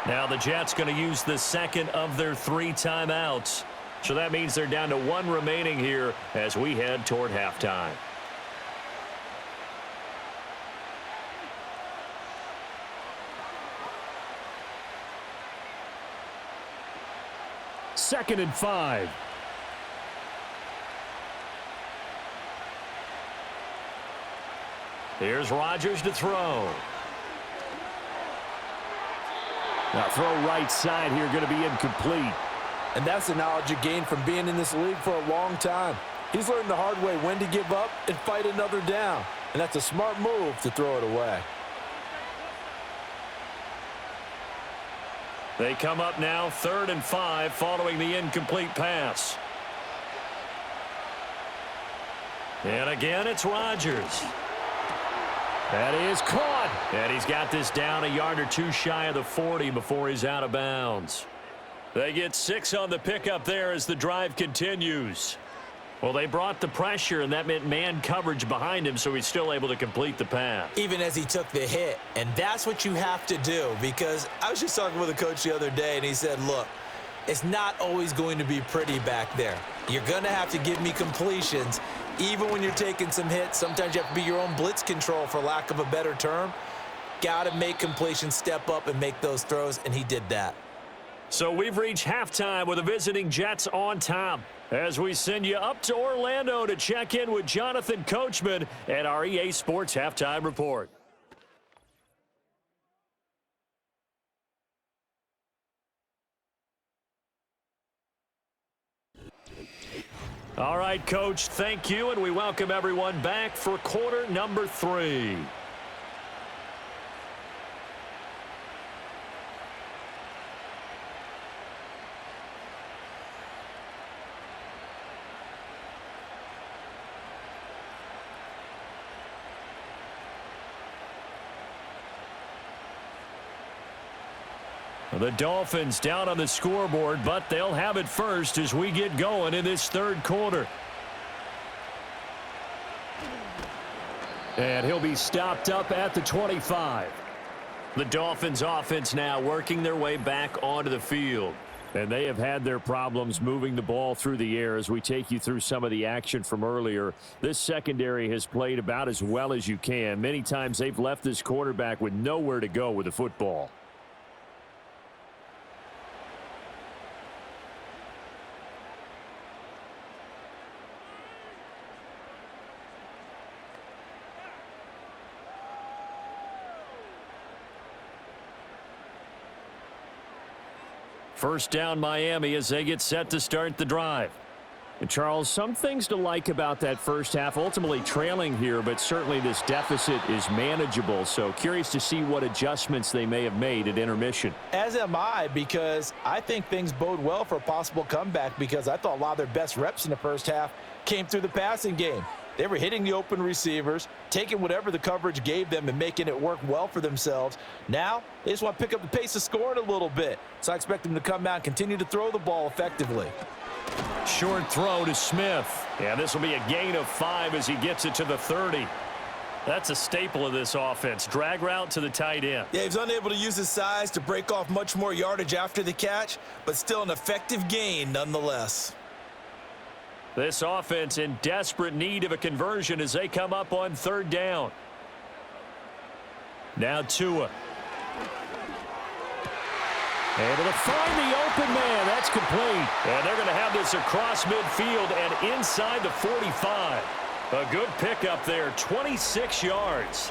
Now the Jets going to use the second of their 3 timeouts. So that means they're down to 1 remaining here as we head toward halftime. Second and 5. Here's Rodgers to throw. Now throw right side here, going to be incomplete. And that's the knowledge you gain from being in this league for a long time. He's learned the hard way when to give up and fight another down. And that's a smart move to throw it away. They come up now 3rd and 5 following the incomplete pass. And again, it's Rodgers. That is caught. And he's got this down a yard or 2 shy of the 40 before he's out of bounds. They get 6 on the pickup there as the drive continues. Well, they brought the pressure, and that meant man coverage behind him, so he's still able to complete the pass. Even as he took the hit, and that's what you have to do, because I was just talking with a coach the other day, and he said, look, it's not always going to be pretty back there. You're going to have to give me completions. Even when you're taking some hits, sometimes you have to be your own blitz control, for lack of a better term. Got to make completions, step up, and make those throws, and he did that. So we've reached halftime with the visiting Jets on top as we send you up to Orlando to check in with Jonathan Coachman at our EA Sports Halftime Report. All right, Coach, thank you, and we welcome everyone back for quarter number 3. The Dolphins down on the scoreboard, but they'll have it first as we get going in this 3rd quarter. And he'll be stopped up at the 25. The Dolphins offense now working their way back onto the field. And they have had their problems moving the ball through the air as we take you through some of the action from earlier. This secondary has played about as well as you can. Many times they've left this quarterback with nowhere to go with the football. First down Miami as they get set to start the drive. And Charles, some things to like about that first half. Ultimately trailing here, but certainly this deficit is manageable. So curious to see what adjustments they may have made at intermission. As am I, because I think things bode well for a possible comeback, because I thought a lot of their best reps in the first half came through the passing game. They were hitting the open receivers, taking whatever the coverage gave them and making it work well for themselves. Now, they just want to pick up the pace of scoring a little bit. So I expect them to come out and continue to throw the ball effectively. Short throw to Smith. And this will be a gain of 5 as he gets it to the 30. That's a staple of this offense. Drag route to the tight end. Yeah, he's unable to use his size to break off much more yardage after the catch, but still an effective gain nonetheless. This offense in desperate need of a conversion as they come up on 3rd down. Now Tua. Able to find the open man. That's complete. And they're going to have this across midfield and inside the 45. A good pickup there, 26 yards.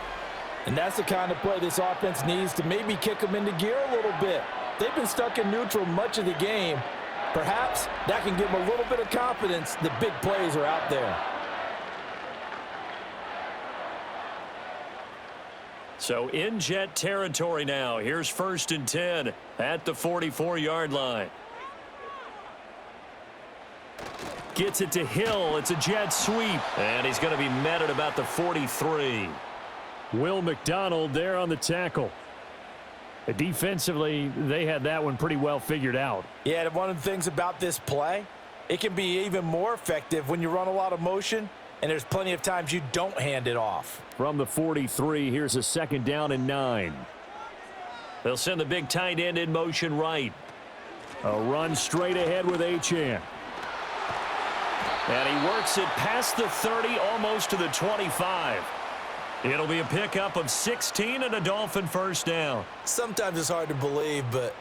And that's the kind of play this offense needs to maybe kick them into gear a little bit. They've been stuck in neutral much of the game. Perhaps that can give them a little bit of confidence. The big plays are out there. So in Jet territory now. Here's 1st and 10 at the 44-yard line. Gets it to Hill. It's a jet sweep. And he's going to be met at about the 43. Will McDonald there on the tackle. Defensively, they had that one pretty well figured out. Yeah, and one of the things about this play, it can be even more effective when you run a lot of motion, and there's plenty of times you don't hand it off. From the 43, here's a 2nd down and 9. They'll send the big tight end in motion right. A run straight ahead with Achane. And he works it past the 30, almost to the 25. It'll be a pickup of 16 and a Dolphin first down. Sometimes it's hard to believe, but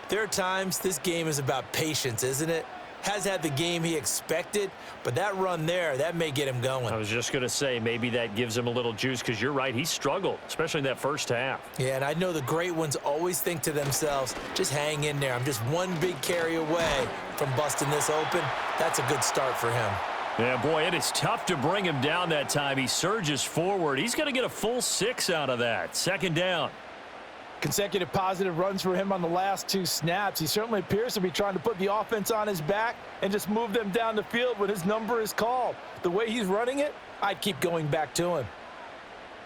there are times this game is about patience, isn't it? Has had the game he expected, but that run there, that may get him going. I was just going to say, maybe that gives him a little juice, because you're right, he struggled, especially in that first half. Yeah, and I know the great ones always think to themselves, just hang in there. I'm just one big carry away from busting this open. That's a good start for him. Yeah, boy, it is tough to bring him down that time. He surges forward. He's going to get a full 6 out of that. Second down. Consecutive positive runs for him on the last 2 snaps. He certainly appears to be trying to put the offense on his back and just move them down the field when his number is called. The way he's running it, I'd keep going back to him.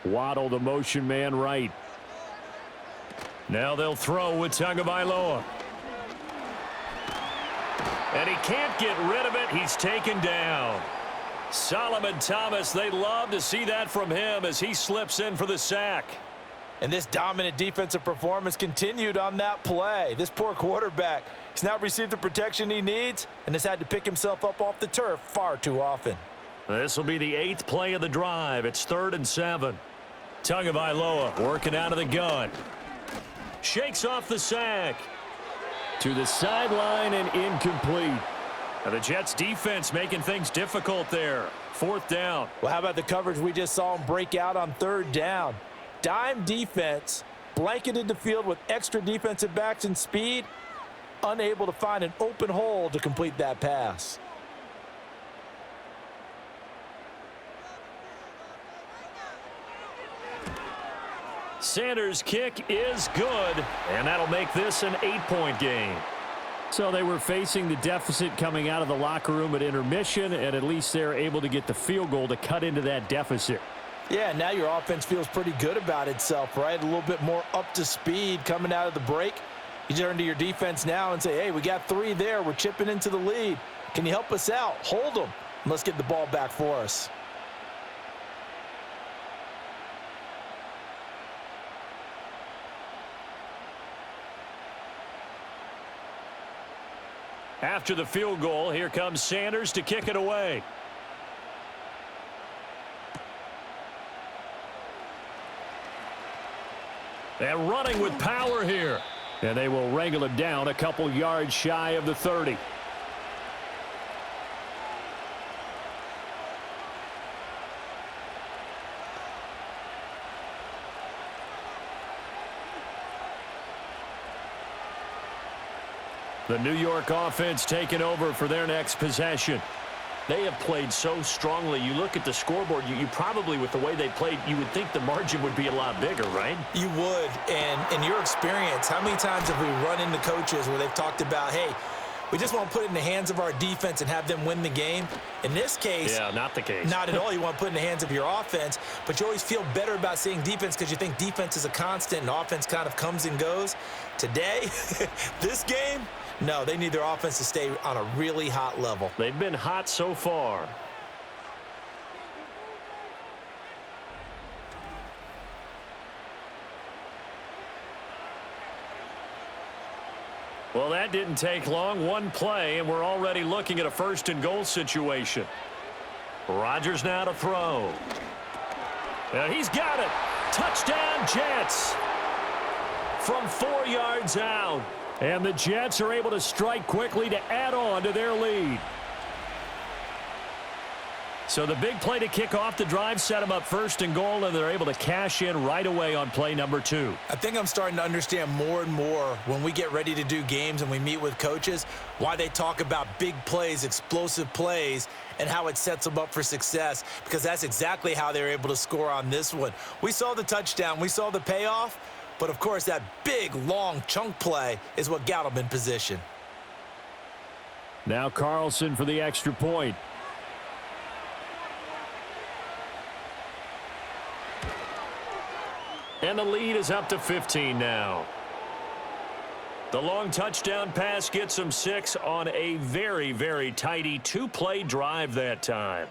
Waddle, the motion man right. Now they'll throw with Tagovailoa. And he can't get rid of it. He's taken down. Solomon Thomas, they love to see that from him as he slips in for the sack. And this dominant defensive performance continued on that play. This poor quarterback has not received the protection he needs and has had to pick himself up off the turf far too often. This will be the 8th play of the drive. It's 3rd and 7. Tagovailoa working out of the gun. Shakes off the sack. To the sideline and incomplete. Now the Jets defense making things difficult there. 4th down. Well, how about the coverage we just saw him break out on 3rd down? Dime defense, blanketed the field with extra defensive backs and speed, unable to find an open hole to complete that pass. Sanders' kick is good, and that'll make this an 8-point game. So they were facing the deficit coming out of the locker room at intermission, and at least they're able to get the field goal to cut into that deficit. Yeah, now your offense feels pretty good about itself, right? A little bit more up to speed coming out of the break. You turn to your defense now and say, hey, we got 3 there. We're chipping into the lead. Can you help us out? Hold them. And let's get the ball back for us. After the field goal, here comes Sanders to kick it away. And running with power here. And they will wrangle him down a couple yards shy of the 30. The New York offense taking over for their next possession. They have played so strongly. You look at the scoreboard, you probably, with the way they played, you would think the margin would be a lot bigger, right? You would. And in your experience, how many times have we run into coaches where they've talked about, hey, we just want to put it in the hands of our defense and have them win the game? In this case, yeah, not the case. Not at all. You want to put it in the hands of your offense, but you always feel better about seeing defense because you think defense is a constant and offense kind of comes and goes. Today, this game, no, they need their offense to stay on a really hot level. They've been hot so far. Well, that didn't take long. One play, and we're already looking at a 1st and goal situation. Rodgers now to throw. And he's got it. Touchdown, Jets. From 4 yards out. And the Jets are able to strike quickly to add on to their lead. So the big play to kick off the drive set them up 1st and goal, and they're able to cash in right away on play number 2. I think I'm starting to understand more and more when we get ready to do games and we meet with coaches why they talk about big plays, explosive plays, and how it sets them up for success, because that's exactly how they're able to score on this one. We saw the touchdown. We saw the payoff. But, of course, that big, long chunk play is what got him in position. Now Carlson for the extra point. And the lead is up to 15 now. The long touchdown pass gets them 6 on a very, very tidy 2-play drive that time.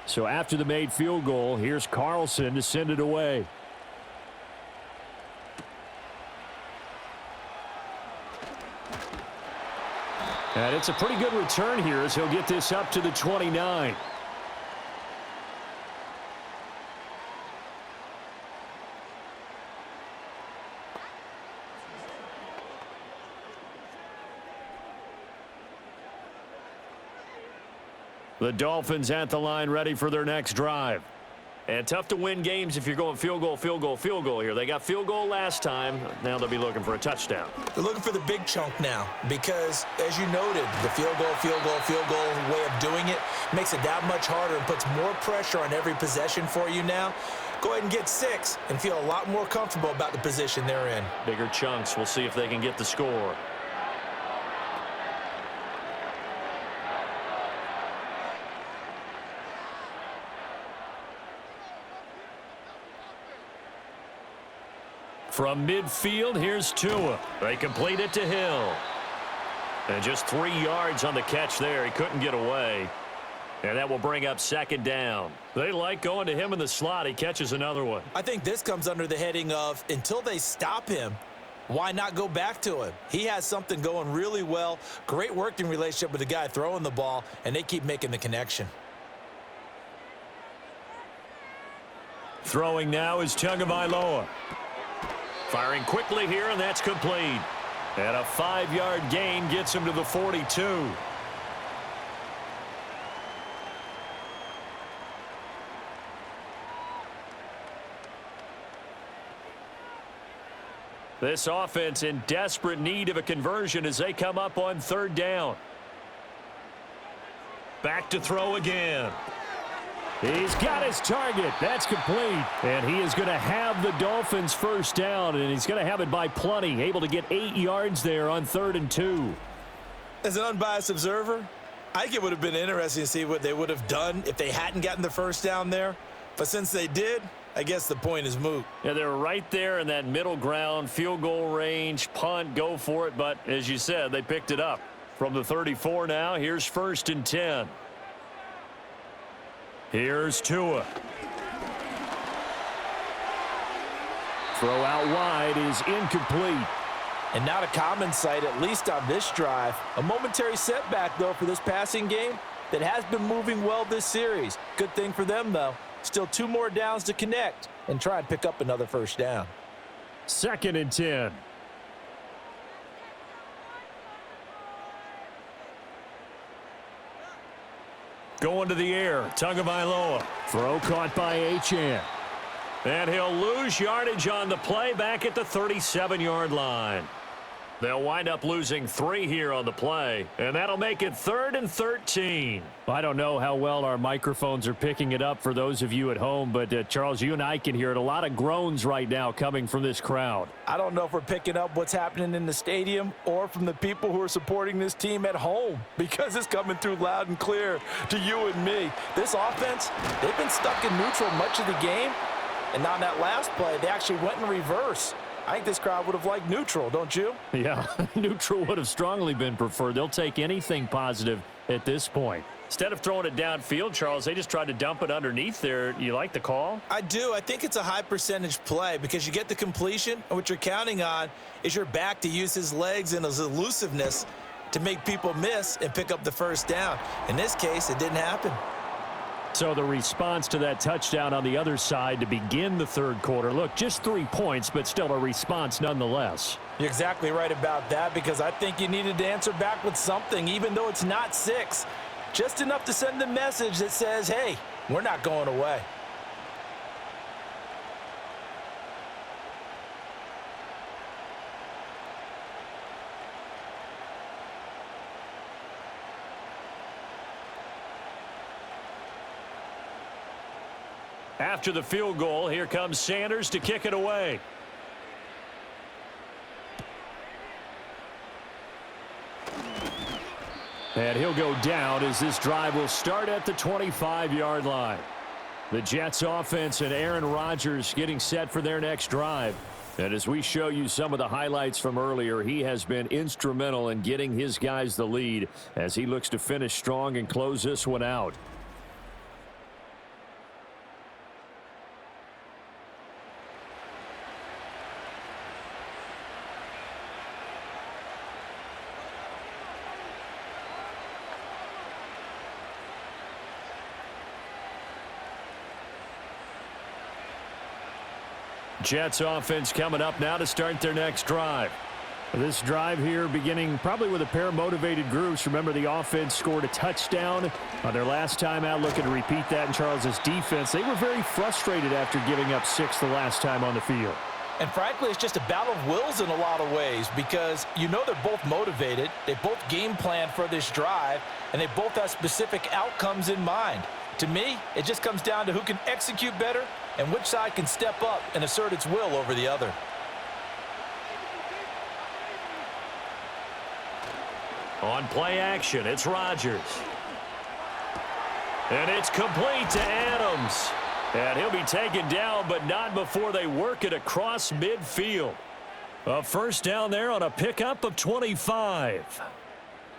So after the made field goal, here's Carlson to send it away. And it's a pretty good return here as he'll get this up to the 29. The Dolphins at the line ready for their next drive. And tough to win games if you're going field goal, field goal, field goal here. They got field goal last time. Now they'll be looking for a touchdown. They're looking for the big chunk now because, as you noted, the field goal, field goal, field goal way of doing it makes it that much harder and puts more pressure on every possession for you now. Go ahead and get 6 and feel a lot more comfortable about the position they're in. Bigger chunks. We'll see if they can get the score. From midfield, here's Tua. They complete it to Hill. And just 3 yards on the catch there. He couldn't get away. And that will bring up second down. They like going to him in the slot. He catches another one. I think this comes under the heading of until they stop him, why not go back to him? He has something going really well. Great working relationship with the guy throwing the ball, and they keep making the connection. Throwing now is Tagovailoa. Firing quickly here, and that's complete. And a 5-yard gain gets him to the 42. This offense in desperate need of a conversion as they come up on third down. Back to throw again. He's got his target. That's complete. And he is going to have the Dolphins first down, and he's going to have it by plenty. Able to get 8 yards there on 3rd and 2. As an unbiased observer, I think it would have been interesting to see what they would have done if they hadn't gotten the first down there. But since they did, I guess the point is moot. Yeah, they were right there in that middle ground, field goal range, punt, go for it. But as you said, they picked it up. From the 34 now, here's 1st and 10. Here's Tua. Throw out wide is incomplete. And not a common sight, at least on this drive. A momentary setback, though, for this passing game that has been moving well this series. Good thing for them, though. Still 2 more downs to connect and try and pick up another first down. 2nd and 10. Going to the air, Tagovailoa. Throw caught by Achane. And he'll lose yardage on the play back at the 37-yard line. They'll wind up losing 3 here on the play, and that'll make it 3rd and 13. I don't know how well our microphones are picking it up for those of you at home, but Charles, you and I can hear it. A lot of groans right now coming from this crowd. I don't know if we're picking up what's happening in the stadium or from the people who are supporting this team at home, because it's coming through loud and clear to you and me. This offense, they've been stuck in neutral much of the game, and on that last play, they actually went in reverse. I think this crowd would have liked neutral, don't you? Yeah, neutral would have strongly been preferred. They'll take anything positive at this point. Instead of throwing it downfield, Charles, they just tried to dump it underneath there. You like the call? I do. I think it's a high percentage play because you get the completion, and what you're counting on is your back to use his legs and his elusiveness to make people miss and pick up the first down. In this case, it didn't happen. So the response to that touchdown on the other side to begin the 3rd quarter. Look, just 3 points, but still a response nonetheless. You're exactly right about that, because I think you needed to answer back with something, even though it's not 6. Just enough to send the message that says, hey, we're not going away. After the field goal, here comes Sanders to kick it away. And he'll go down as this drive will start at the 25-yard line. The Jets offense and Aaron Rodgers getting set for their next drive. And as we show you some of the highlights from earlier, he has been instrumental in getting his guys the lead as he looks to finish strong and close this one out. Jets offense coming up now to start their next drive. This drive here beginning probably with a pair of motivated groups. Remember, the offense scored a touchdown on their last time out, looking to repeat that in Charles's defense. They were very frustrated after giving up 6 the last time on the field. And frankly, it's just a battle of wills in a lot of ways because you know they're both motivated. They both game plan for this drive, and they both have specific outcomes in mind. To me, it just comes down to who can execute better and which side can step up and assert its will over the other. On play action, it's Rodgers. And it's complete to Adams. And he'll be taken down, but not before they work it across midfield. A first down there on a pickup of 25.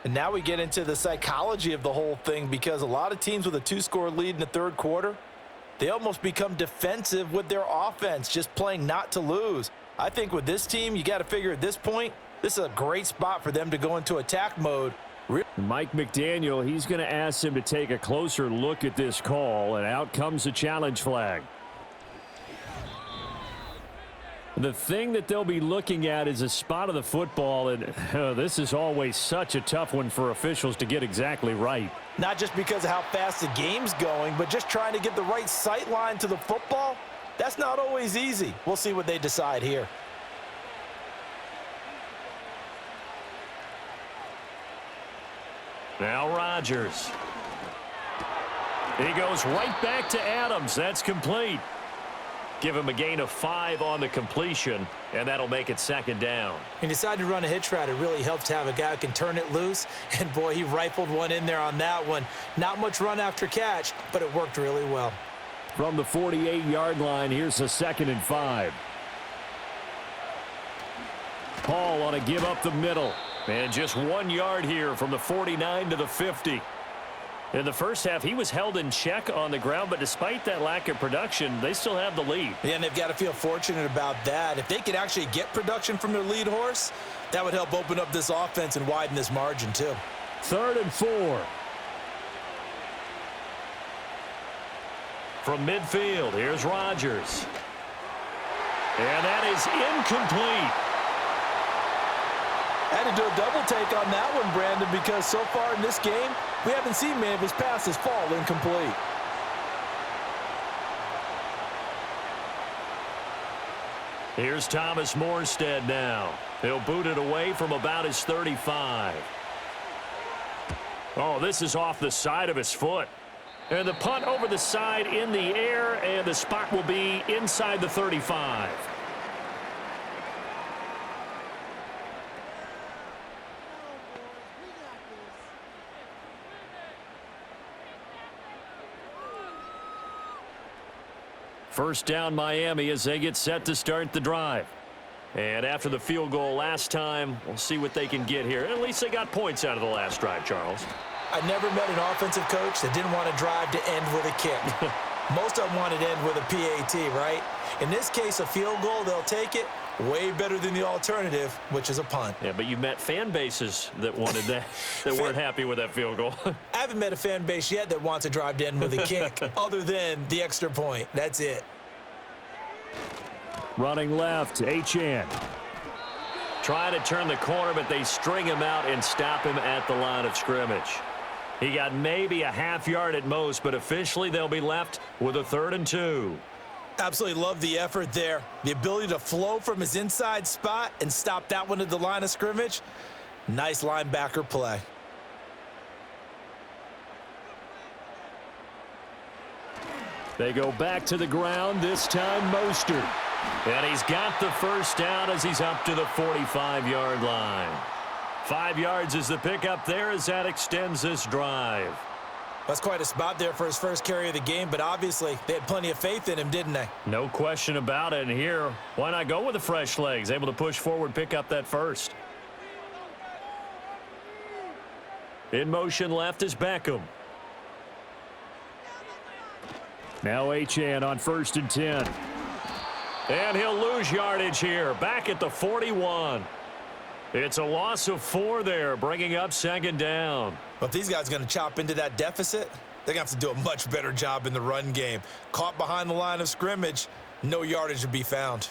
And now we get into the psychology of the whole thing because a lot of teams with a 2-score lead in the third quarter, they almost become defensive with their offense, just playing not to lose. I think with this team, you got to figure at this point, this is a great spot for them to go into attack mode. Mike McDaniel, he's going to ask him to take a closer look at this call, and out comes the challenge flag. The thing that they'll be looking at is a spot of the football, and this is always such a tough one for officials to get exactly right. Not just because of how fast the game's going, but just trying to get the right sight line to the football. That's not always easy. We'll see what they decide here. Now Rodgers. He goes right back to Adams. That's complete. Give him a gain of 5 on the completion, and that'll make it second down. He decided to run a hitch route. It really helps to have a guy who can turn it loose, and boy, he rifled one in there on that one. Not much run after catch, but it worked really well. From the 48-yard line, here's a 2nd and 5. Hall on a give up the middle. And just 1 yard here from the 49 to the 50. In the first half, he was held in check on the ground, but despite that lack of production, they still have the lead. Yeah, and they've got to feel fortunate about that. If they could actually get production from their lead horse, that would help open up this offense and widen this margin too. 3rd and 4. From midfield, here's Rodgers. And that is incomplete. I had to do a double take on that one, Brandon, because so far in this game, we haven't seen many of his passes fall incomplete. Here's Thomas Morstead now. He'll boot it away from about his 35. Oh, this is off the side of his foot. And the punt over the side in the air, and the spot will be inside the 35. First down Miami as they get set to start the drive. And after the field goal last time, we'll see what they can get here. At least they got points out of the last drive, Charles. I never met an offensive coach that didn't want to drive to end with a kick. Most of them wanted to end with a PAT, right? In this case, a field goal, they'll take it. Way better than the alternative, which is a punt. Yeah, but you met fan bases that wanted that, that weren't happy with that field goal. I haven't met a fan base yet that wants to drive to end with a kick, other than the extra point. That's it. Running left, Achane. Trying to turn the corner, but they string him out and stop him at the line of scrimmage. He got maybe a half yard at most, but officially they'll be left with a 3rd and 2. Absolutely love the effort there. The ability to flow from his inside spot and stop that one at the line of scrimmage. Nice linebacker play. They go back to the ground, this time Mostert. And he's got the first down as he's up to the 45-yard line. 5 yards is the pickup there as that extends this drive. That's quite a spot there for his first carry of the game, but obviously they had plenty of faith in him, didn't they? No question about it. And here, why not go with the fresh legs? Able to push forward, pick up that first. In motion left is Beckham. Now Achane on 1st and 10. And he'll lose yardage here. Back at the 41. It's a loss of 4 there, bringing up 2nd down. Well, if these guys are going to chop into that deficit, they're going to have to do a much better job in the run game. Caught behind the line of scrimmage, No yardage to be found.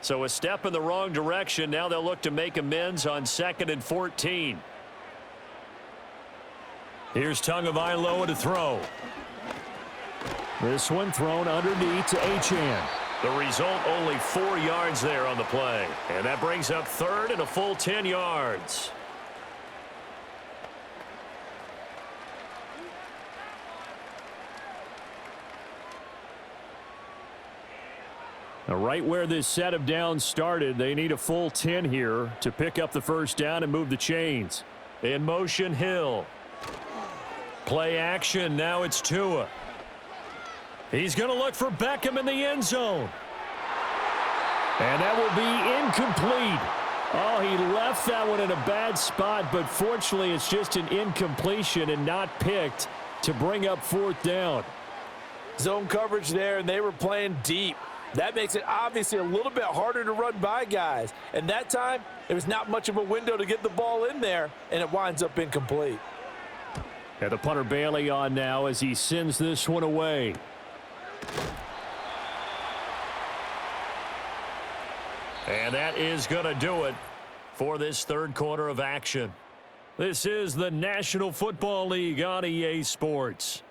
So a step in the wrong direction. Now they'll look to make amends on 2nd and 14. Here's Tagovailoa to throw. This one thrown underneath to Achane. The result, only 4 yards there on the play. And that brings up 3rd and a full 10 yards. Now, right where this set of downs started, they need a full 10 here to pick up the first down and move the chains. In motion, Hill. Play action. Now it's Tua. He's going to look for Beckham in the end zone. And that will be incomplete. Oh, he left that one in a bad spot, but fortunately it's just an incompletion and not picked to bring up 4th down. Zone coverage there, and they were playing deep. That makes it obviously a little bit harder to run by guys. And that time, there was not much of a window to get the ball in there, and it winds up incomplete. And the punter Bailey on now as he sends this one away. And that is going to do it for this 3rd quarter of action. This is the National Football League on EA Sports.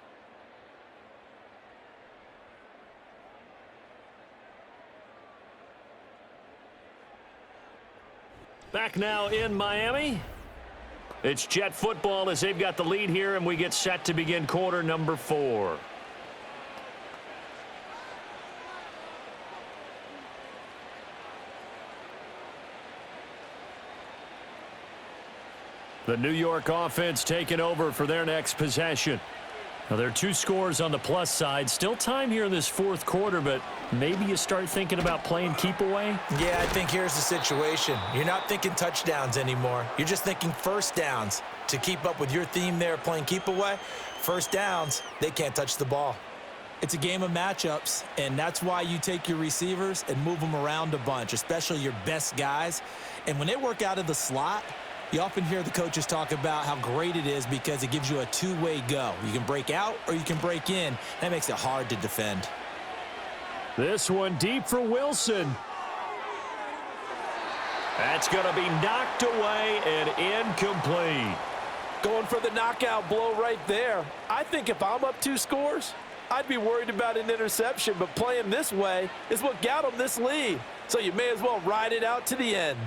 Back now in Miami. It's Jet football as they've got the lead here, and we get set to begin quarter number 4. The New York offense taking over for their next possession. Now, there are 2 scores on the plus side. Still time here in this 4th quarter, but maybe you start thinking about playing keep away? Yeah, I think here's the situation. You're not thinking touchdowns anymore. You're just thinking first downs. To keep up with your theme there, playing keep away, first downs, they can't touch the ball. It's a game of matchups, and that's why you take your receivers and move them around a bunch, especially your best guys. And when they work out of the slot, you often hear the coaches talk about how great it is because it gives you a 2-way go. You can break out or you can break in. That makes it hard to defend. This one deep for Wilson. That's going to be knocked away and incomplete. Going for the knockout blow right there. I think if I'm up 2 scores, I'd be worried about an interception, but playing this way is what got them this lead. So you may as well ride it out to the end.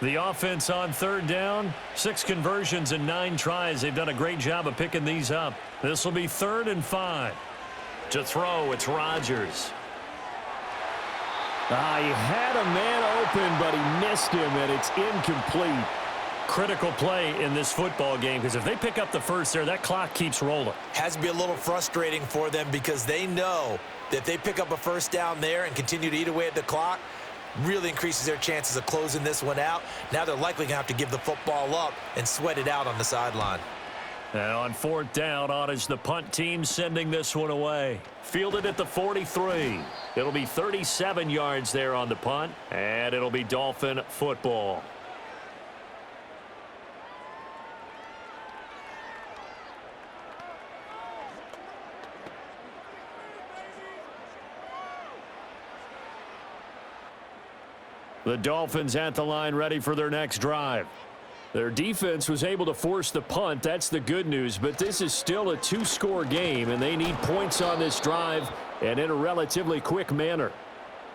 The offense on 3rd down, 6 conversions and 9 tries. They've done a great job of picking these up. This will be 3rd and 5. To throw, it's Rodgers. He had a man open, but he missed him, and it's incomplete. Critical play in this football game, because if they pick up the first there, that clock keeps rolling. Has to be a little frustrating for them because they know that if they pick up a first down there and continue to eat away at the clock, really increases their chances of closing this one out. Now they're likely going to have to give the football up and sweat it out on the sideline. And on 4th down, on is the punt team sending this one away. Fielded at the 43. It'll be 37 yards there on the punt, and it'll be Dolphin football. The Dolphins at the line ready for their next drive. Their defense was able to force the punt. That's the good news, but this is still a 2-score game, and they need points on this drive and in a relatively quick manner.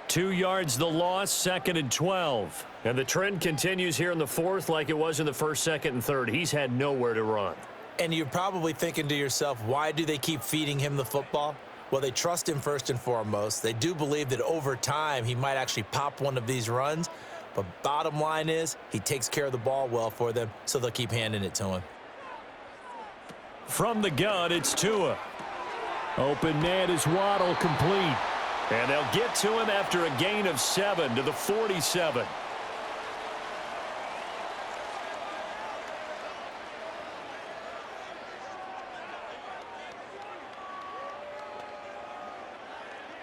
2 yards the loss, 2nd and 12. And the trend continues here in the 4th like it was in the 1st, 2nd, and 3rd. He's had nowhere to run. And you're probably thinking to yourself, why do they keep feeding him the football? Well, they trust him first and foremost. They do believe that over time he might actually pop one of these runs. But bottom line is he takes care of the ball well for them, so they'll keep handing it to him. From the gun, it's Tua. Open man is Waddle, complete. And they'll get to him after a gain of 7 to the 47.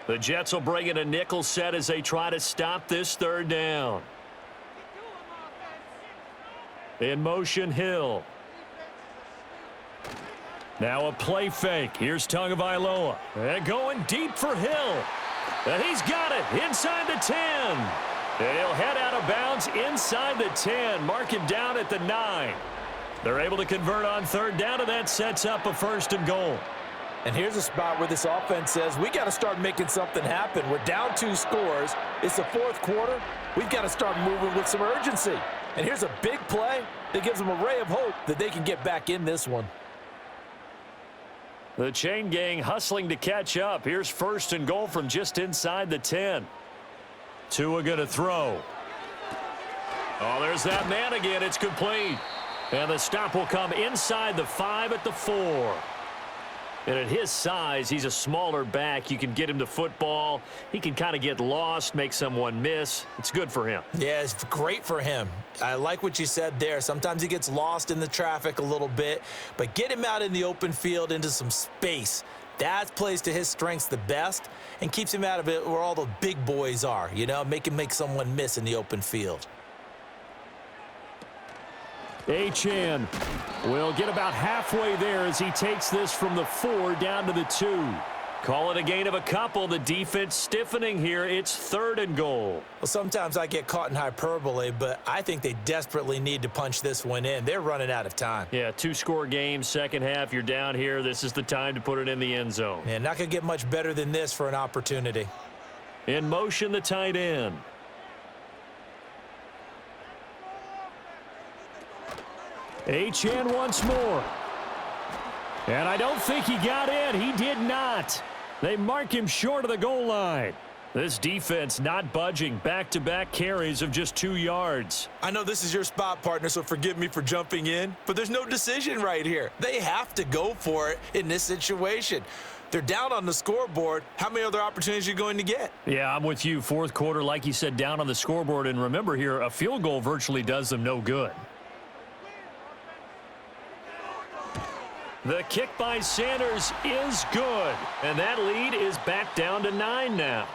The Jets will bring in a nickel set as they try to stop this 3rd down. In motion, Hill. Now a play fake. Here's Tagovailoa. And going deep for Hill. And he's got it inside the 10. And he'll head out of bounds inside the 10. Mark him down at the 9. They're able to convert on third down, and that sets up a 1st and goal. And here's a spot where this offense says, we got to start making something happen. We're down 2 scores. It's the 4th quarter. We've got to start moving with some urgency. And here's a big play that gives them a ray of hope that they can get back in this one. The chain gang hustling to catch up. Here's 1st and goal from just inside the 10. Tua going to throw. Oh, there's that man again. It's complete. And the stop will come inside the 5 at the 4. And at his size, he's a smaller back. You can get him the football. He can kind of get lost, make someone miss. It's good for him. Yeah, it's great for him. I like what you said there. Sometimes he gets lost in the traffic a little bit, but get him out in the open field into some space. That plays to his strengths the best and keeps him out of it where all the big boys are, you know, make him make someone miss in the open field. Achane will get about halfway there as he takes this from the 4 down to the 2. Call it a gain of a couple. The defense stiffening here. It's 3rd and goal. Well, sometimes I get caught in hyperbole, but I think they desperately need to punch this one in. They're running out of time. Yeah, 2-score game, second half. You're down here. This is the time to put it in the end zone. Yeah, not going to get much better than this for an opportunity. In motion, the tight end. Achane once more. And I don't think he got in. He did not. They mark him short of the goal line. This defense not budging. Back-to-back carries of just 2 yards. I know this is your spot, partner, so forgive me for jumping in, but there's no decision right here. They have to go for it in this situation. They're down on the scoreboard. How many other opportunities are you going to get? Yeah, I'm with you. 4th quarter, like you said, down on the scoreboard. And remember here, a field goal virtually does them no good. The kick by Sanders is good. And that lead is back down to 9 now.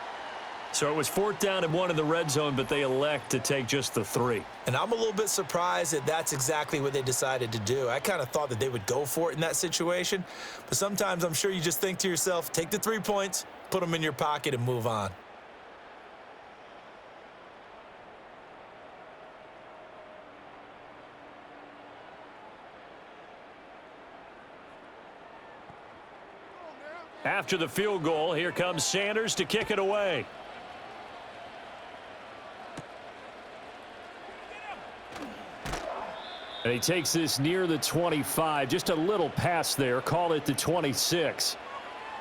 So it was 4th down and 1 in the red zone, but they elect to take just the 3. And I'm a little bit surprised that that's exactly what they decided to do. I kind of thought that they would go for it in that situation. But sometimes I'm sure you just think to yourself, take the 3 points, put them in your pocket, and move on. After the field goal, here comes Sanders to kick it away. And he takes this near the 25. Just a little pass there. Call it the 26.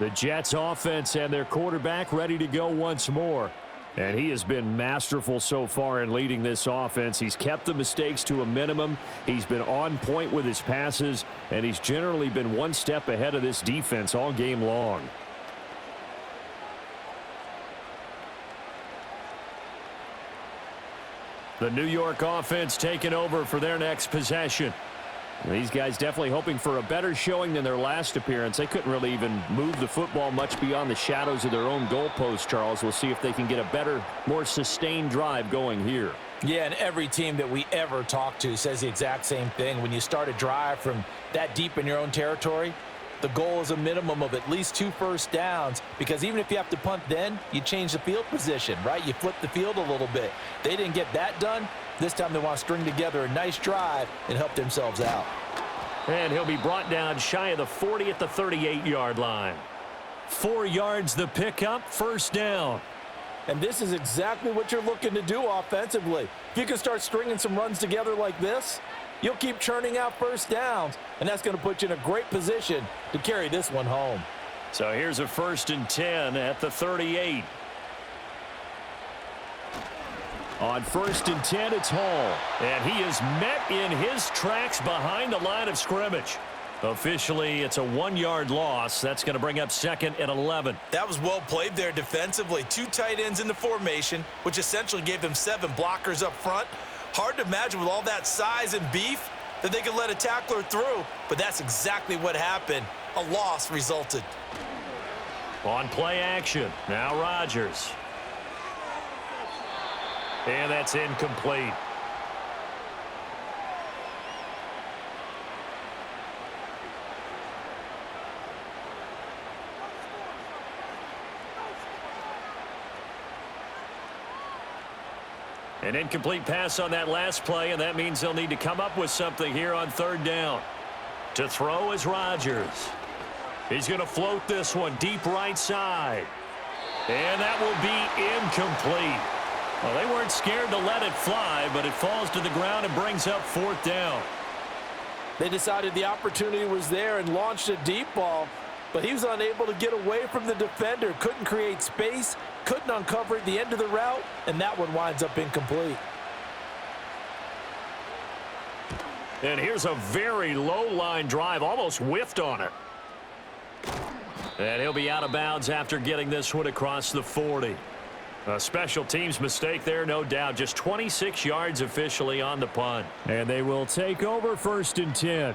The Jets offense and their quarterback ready to go once more. And he has been masterful so far in leading this offense. He's kept the mistakes to a minimum. He's been on point with his passes, and he's generally been one step ahead of this defense all game long. The New York offense taking over for their next possession. These guys definitely hoping for a better showing than their last appearance. They couldn't really even move the football much beyond the shadows of their own goalpost, Charles. We'll see if they can get a better, more sustained drive going here. Yeah, and every team that we ever talk to says the exact same thing. When you start a drive from that deep in your own territory, the goal is a minimum of at least 2 first downs, because even if you have to punt then, you change the field position, right? You flip the field a little bit. They didn't get that done. This time they want to string together a nice drive and help themselves out. And he'll be brought down shy of the 40 at the 38-yard line. 4 yards the pickup, 1st down. And this is exactly what you're looking to do offensively. If you can start stringing some runs together like this, you'll keep churning out 1st downs, and that's going to put you in a great position to carry this one home. So here's a 1st and 10 at the 38. On 1st and 10, it's Hall. And he is met in his tracks behind the line of scrimmage. Officially, it's a 1-yard loss. That's going to bring up 2nd and 11. That was well played there defensively. 2 tight ends in the formation, which essentially gave them 7 blockers up front. Hard to imagine with all that size and beef that they could let a tackler through, but that's exactly what happened. A loss resulted. On play action, now Rodgers. And that's incomplete. An incomplete pass on that last play, and that means they'll need to come up with something here on third down. To throw is Rodgers. He's going to float this one deep right side. And that will be incomplete. Well, they weren't scared to let it fly, but it falls to the ground and brings up fourth down. They decided the opportunity was there and launched a deep ball, but he was unable to get away from the defender, couldn't create space, couldn't uncover at the end of the route, and that one winds up incomplete. And here's a very low line drive, almost whiffed on it. And he'll be out of bounds after getting this one across the 40. A special teams mistake there, no doubt. Just 26 yards officially on the punt. And they will take over 1st and 10.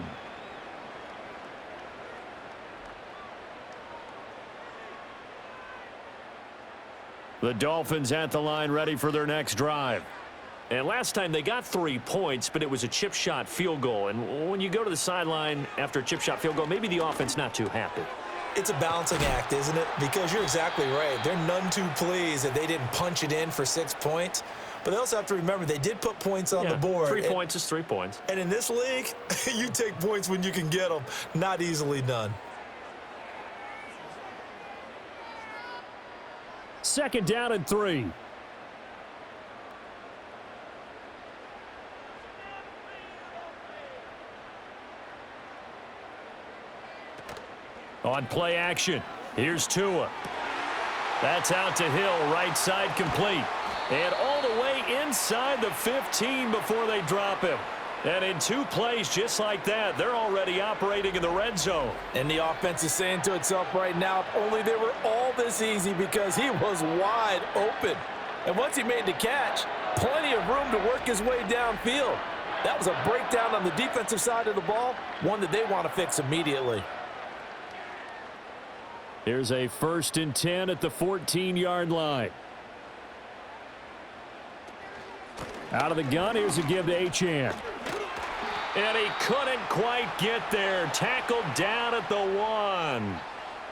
The Dolphins at the line ready for their next drive. And last time they got 3 points, but it was a chip shot field goal. And when you go to the sideline after a chip shot field goal, maybe the offense not too happy. It's a balancing act, isn't it? Because you're exactly right. They're none too pleased that they didn't punch it in for 6 points. But they also have to remember they did put points on the board. 3 points is 3 points. And in this league, you take points when you can get them. Not easily done. 2nd down and 3. On play action, here's Tua. That's out to Hill, right side complete. And all the way inside the 15 before they drop him. And in 2 plays just like that, they're already operating in the red zone. And the offense is saying to itself right now, if only they were all this easy, because he was wide open. And once he made the catch, plenty of room to work his way downfield. That was a breakdown on the defensive side of the ball, one that they want to fix immediately. Here's a 1st and 10 at the 14-yard line. Out of the gun, here's a give to Achane. And he couldn't quite get there. Tackled down at the 1.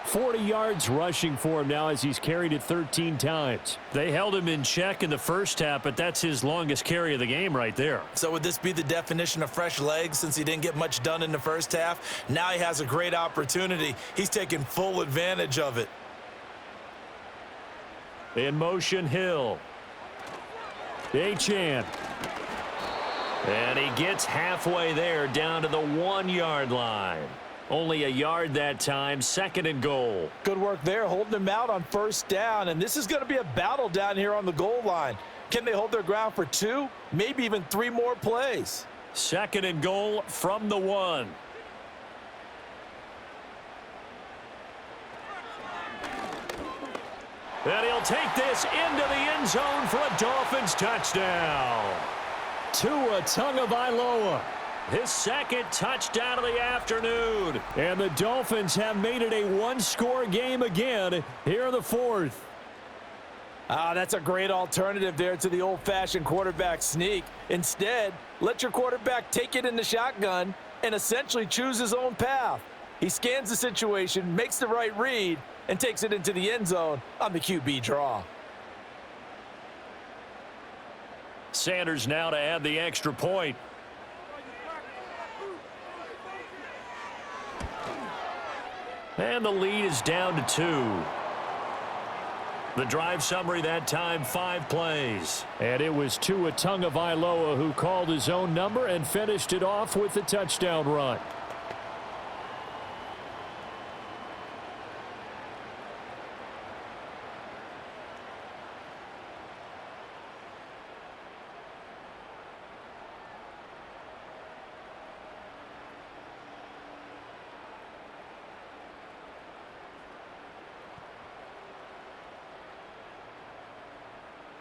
40 yards rushing for him now as he's carried it 13 times. They held him in check in the first half, but that's his longest carry of the game right there. So would this be the definition of fresh legs since he didn't get much done in the first half? Now he has a great opportunity. He's taking full advantage of it. In motion, Hill. Achane. And he gets halfway there down to the 1-yard line. Only a yard that time, 2nd and goal. Good work there, holding him out on 1st down. And this is going to be a battle down here on the goal line. Can they hold their ground for 2, maybe even 3 more plays? 2nd and goal from the 1. And he'll take this into the end zone for a Dolphins touchdown. Tua Tagovailoa. His 2nd touchdown of the afternoon. And the Dolphins have made it a 1-score game again here in the 4th. That's a great alternative there to the old-fashioned quarterback sneak. Instead, let your quarterback take it in the shotgun and essentially choose his own path. He scans the situation, makes the right read, and takes it into the end zone on the QB draw. Sanders now to add the extra point. And the lead is down to 2. The drive summary that time, 5 plays. And it was Tua Tagovailoa who called his own number and finished it off with the touchdown run.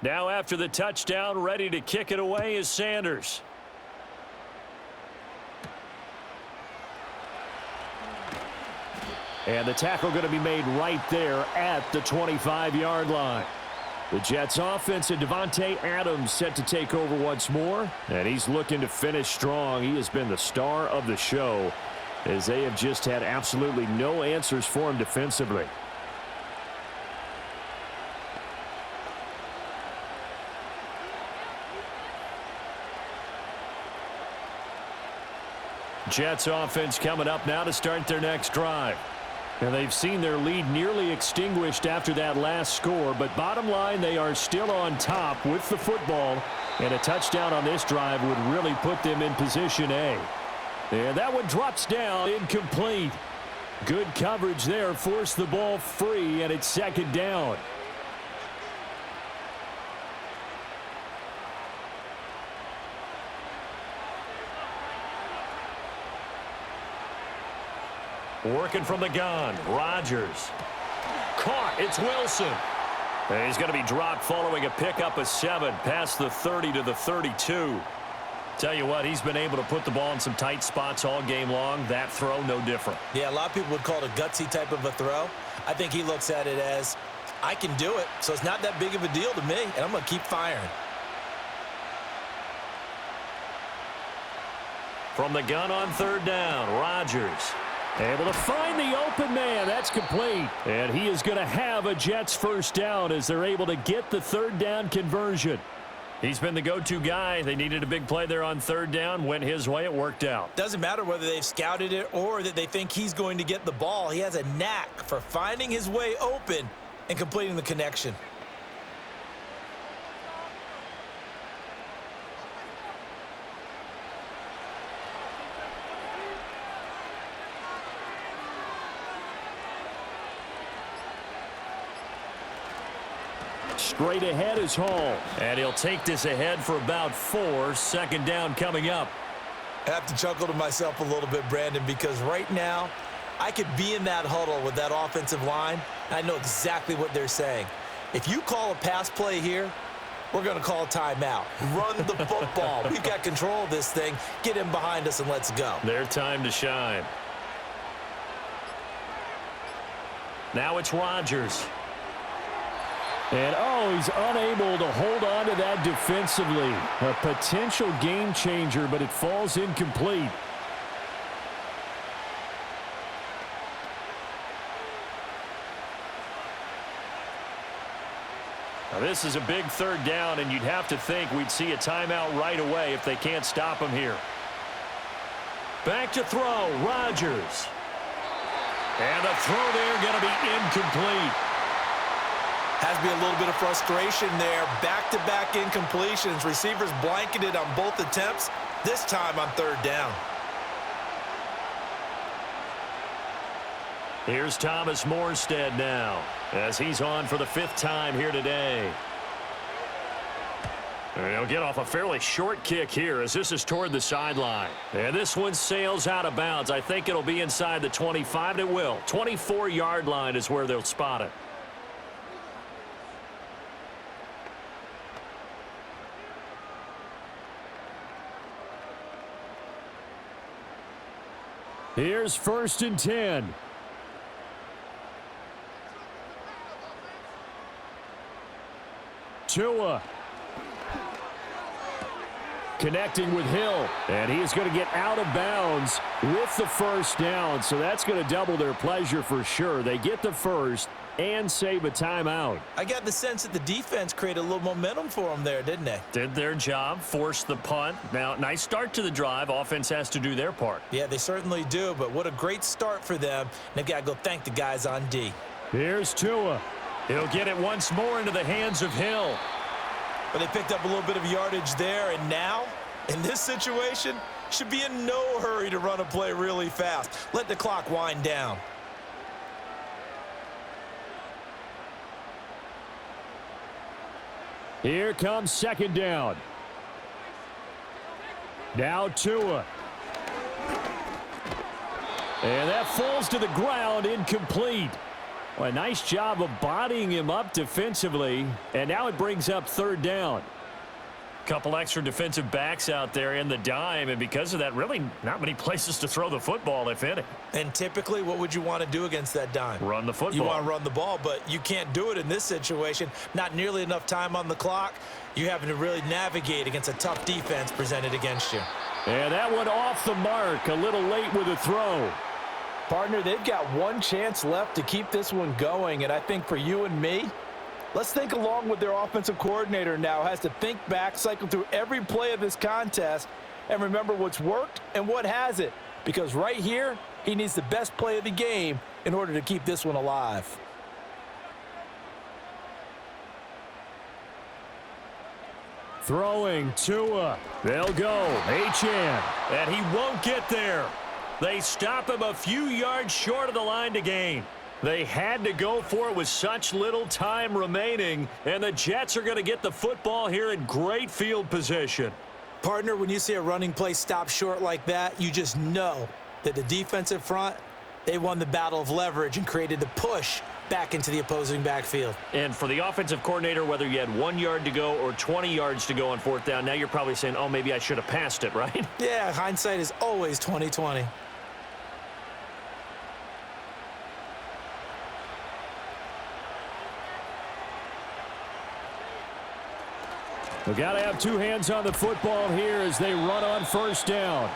Now after the touchdown, ready to kick it away is Sanders. And the tackle going to be made right there at the 25-yard line. The Jets offense and Devontae Adams set to take over once more. And he's looking to finish strong. He has been the star of the show as they have just had absolutely no answers for him defensively. Jets offense coming up now to start their next drive. And they've seen their lead nearly extinguished after that last score, but bottom line, they are still on top with the football, and a touchdown on this drive would really put them in position A. And that one drops down, incomplete. Good coverage there, forced the ball free, and it's second down. Working from the gun, Rodgers. Caught, it's Wilson. And he's going to be dropped following a pickup of 7 past the 30 to the 32. Tell you what, he's been able to put the ball in some tight spots all game long. That throw, no different. Yeah, a lot of people would call it a gutsy type of a throw. I think he looks at it as, I can do it, so it's not that big of a deal to me, and I'm going to keep firing. From the gun on third down, Rodgers. Able to find the open man. That's complete. And he is going to have a Jets first down as they're able to get the third down conversion. He's been the go-to guy. They needed a big play there on third down. Went his way. It worked out. Doesn't matter whether they've scouted it or that they think he's going to get the ball. He has a knack for finding his way open and completing the connection. Straight ahead is Hall. And he'll take this ahead for about 4. Second down coming up. I have to chuckle to myself a little bit, Brandon, because right now I could be in that huddle with that offensive line. And I know exactly what they're saying. If you call a pass play here, we're going to call a timeout. Run the football. We've got control of this thing. Get in behind us and let's go. Their time to shine. Now it's Rodgers. And, he's unable to hold on to that defensively. A potential game changer, but it falls incomplete. Now this is a big third down, and you'd have to think we'd see a timeout right away if they can't stop him here. Back to throw, Rodgers. And the throw there going to be incomplete. Has to be a little bit of frustration there. Back-to-back incompletions. Receivers blanketed on both attempts, this time on third down. Here's Thomas Morstead now, as he's on for the 5th time here today. And he'll get off a fairly short kick here as this is toward the sideline. And this one sails out of bounds. I think it'll be inside the 25. It will. 24-yard line is where they'll spot it. Here's 1st and 10. Tua. Connecting with Hill. And he is going to get out of bounds with the first down. So that's going to double their pleasure for sure. They get the first and save a timeout. I got the sense that the defense created a little momentum for them there, didn't they? Did their job, forced the punt. Now, nice start to the drive. Offense has to do their part. Yeah, they certainly do, but what a great start for them. They've got to go thank the guys on D. Here's Tua. He'll get it once more into the hands of Hill. But they picked up a little bit of yardage there, and now, in this situation, should be in no hurry to run a play really fast. Let the clock wind down. Here comes second down. Now Tua. And that falls to the ground, incomplete. Well, a nice job of bodying him up defensively. And now it brings up third down. Couple extra defensive backs out there in the dime, and because of that, really not many places to throw the football, if any. And typically, what would you want to do against that dime? Run the football. You want to run the ball, but you can't do it in this situation. Not nearly enough time on the clock. You're having to really navigate against a tough defense presented against you. And that one off the mark, a little late with a throw. Partner, they've got one chance left to keep this one going, and I think for you and me, let's think along with their offensive coordinator now. Has to think back, cycle through every play of this contest, and remember what's worked and what hasn't. because right here, he needs the best play of the game in order to keep this one alive. Throwing Tua. They'll go. Achane. And he won't get there. They stop him a few yards short of the line to gain. They had to go for it with such little time remaining, and the Jets are going to get the football here in great field position. Partner, when you see a running play stop short like that, you just know that the defensive front, they won the battle of leverage and created the push back into the opposing backfield. And for the offensive coordinator, whether you had 1 yard to go or 20 yards to go on fourth down, now you're probably saying, oh, maybe I should have passed it, right? Yeah, hindsight is always 20/20. We've got to have two hands on the football here as they run on first down.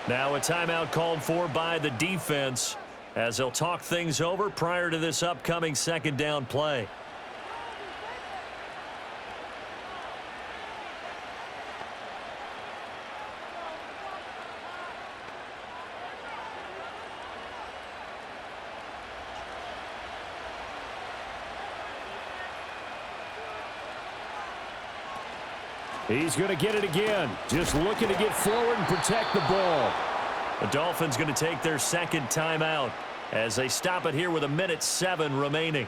Now a timeout called for by the defense as they'll talk things over prior to this upcoming second down play. He's going to get it again. Just looking to get forward and protect the ball. The Dolphins going to take their second timeout as they stop it here with 1:07 remaining.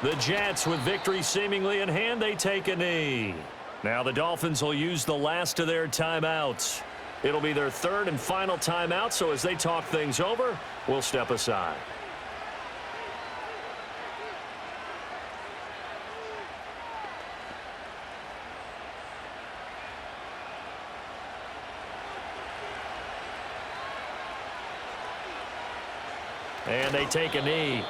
The Jets, with victory seemingly in hand, they take a knee. Now the Dolphins will use the last of their timeouts. It'll be their third and final timeout, so as they talk things over, we'll step aside. And they take a knee.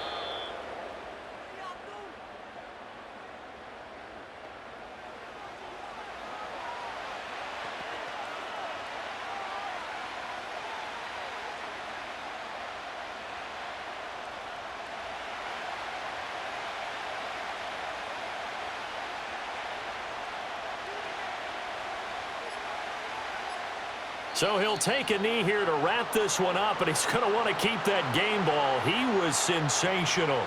So he'll take a knee here to wrap this one up, and he's going to want to keep that game ball. He was sensational.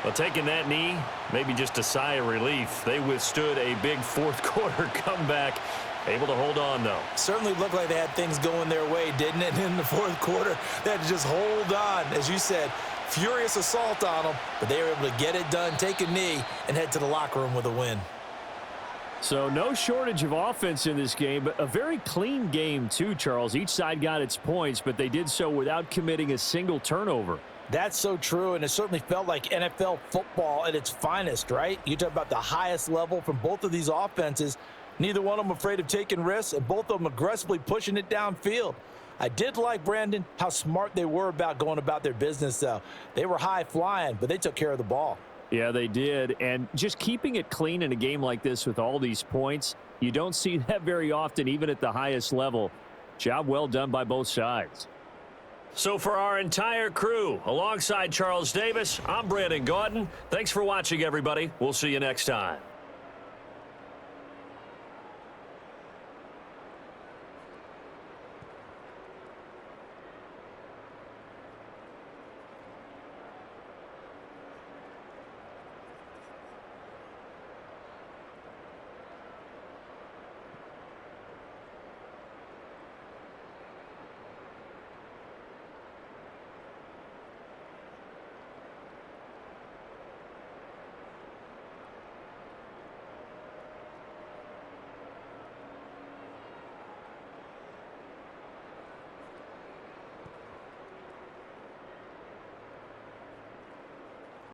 Well, taking that knee, maybe just a sigh of relief. They withstood a big fourth quarter comeback. Able to hold on, though. Certainly looked like they had things going their way, didn't it? In the fourth quarter, they had to just hold on. As you said, furious assault on them, but they were able to get it done, take a knee, and head to the locker room with a win. So no shortage of offense in this game, but a very clean game too, Charles. Each side got its points, but they did so without committing a single turnover. That's so true, and it certainly felt like NFL football at its finest, right? You talk about the highest level from both of these offenses. Neither one of them afraid of taking risks, and both of them aggressively pushing it downfield. I did like, Brandon, how smart they were about going about their business, though. They were high flying, but they took care of the ball. Yeah, they did. And just keeping it clean in a game like this with all these points, you don't see that very often, even at the highest level. Job well done by both sides. So for our entire crew, alongside Charles Davis, I'm Brandon Gaudin. Thanks for watching, everybody. We'll see you next time.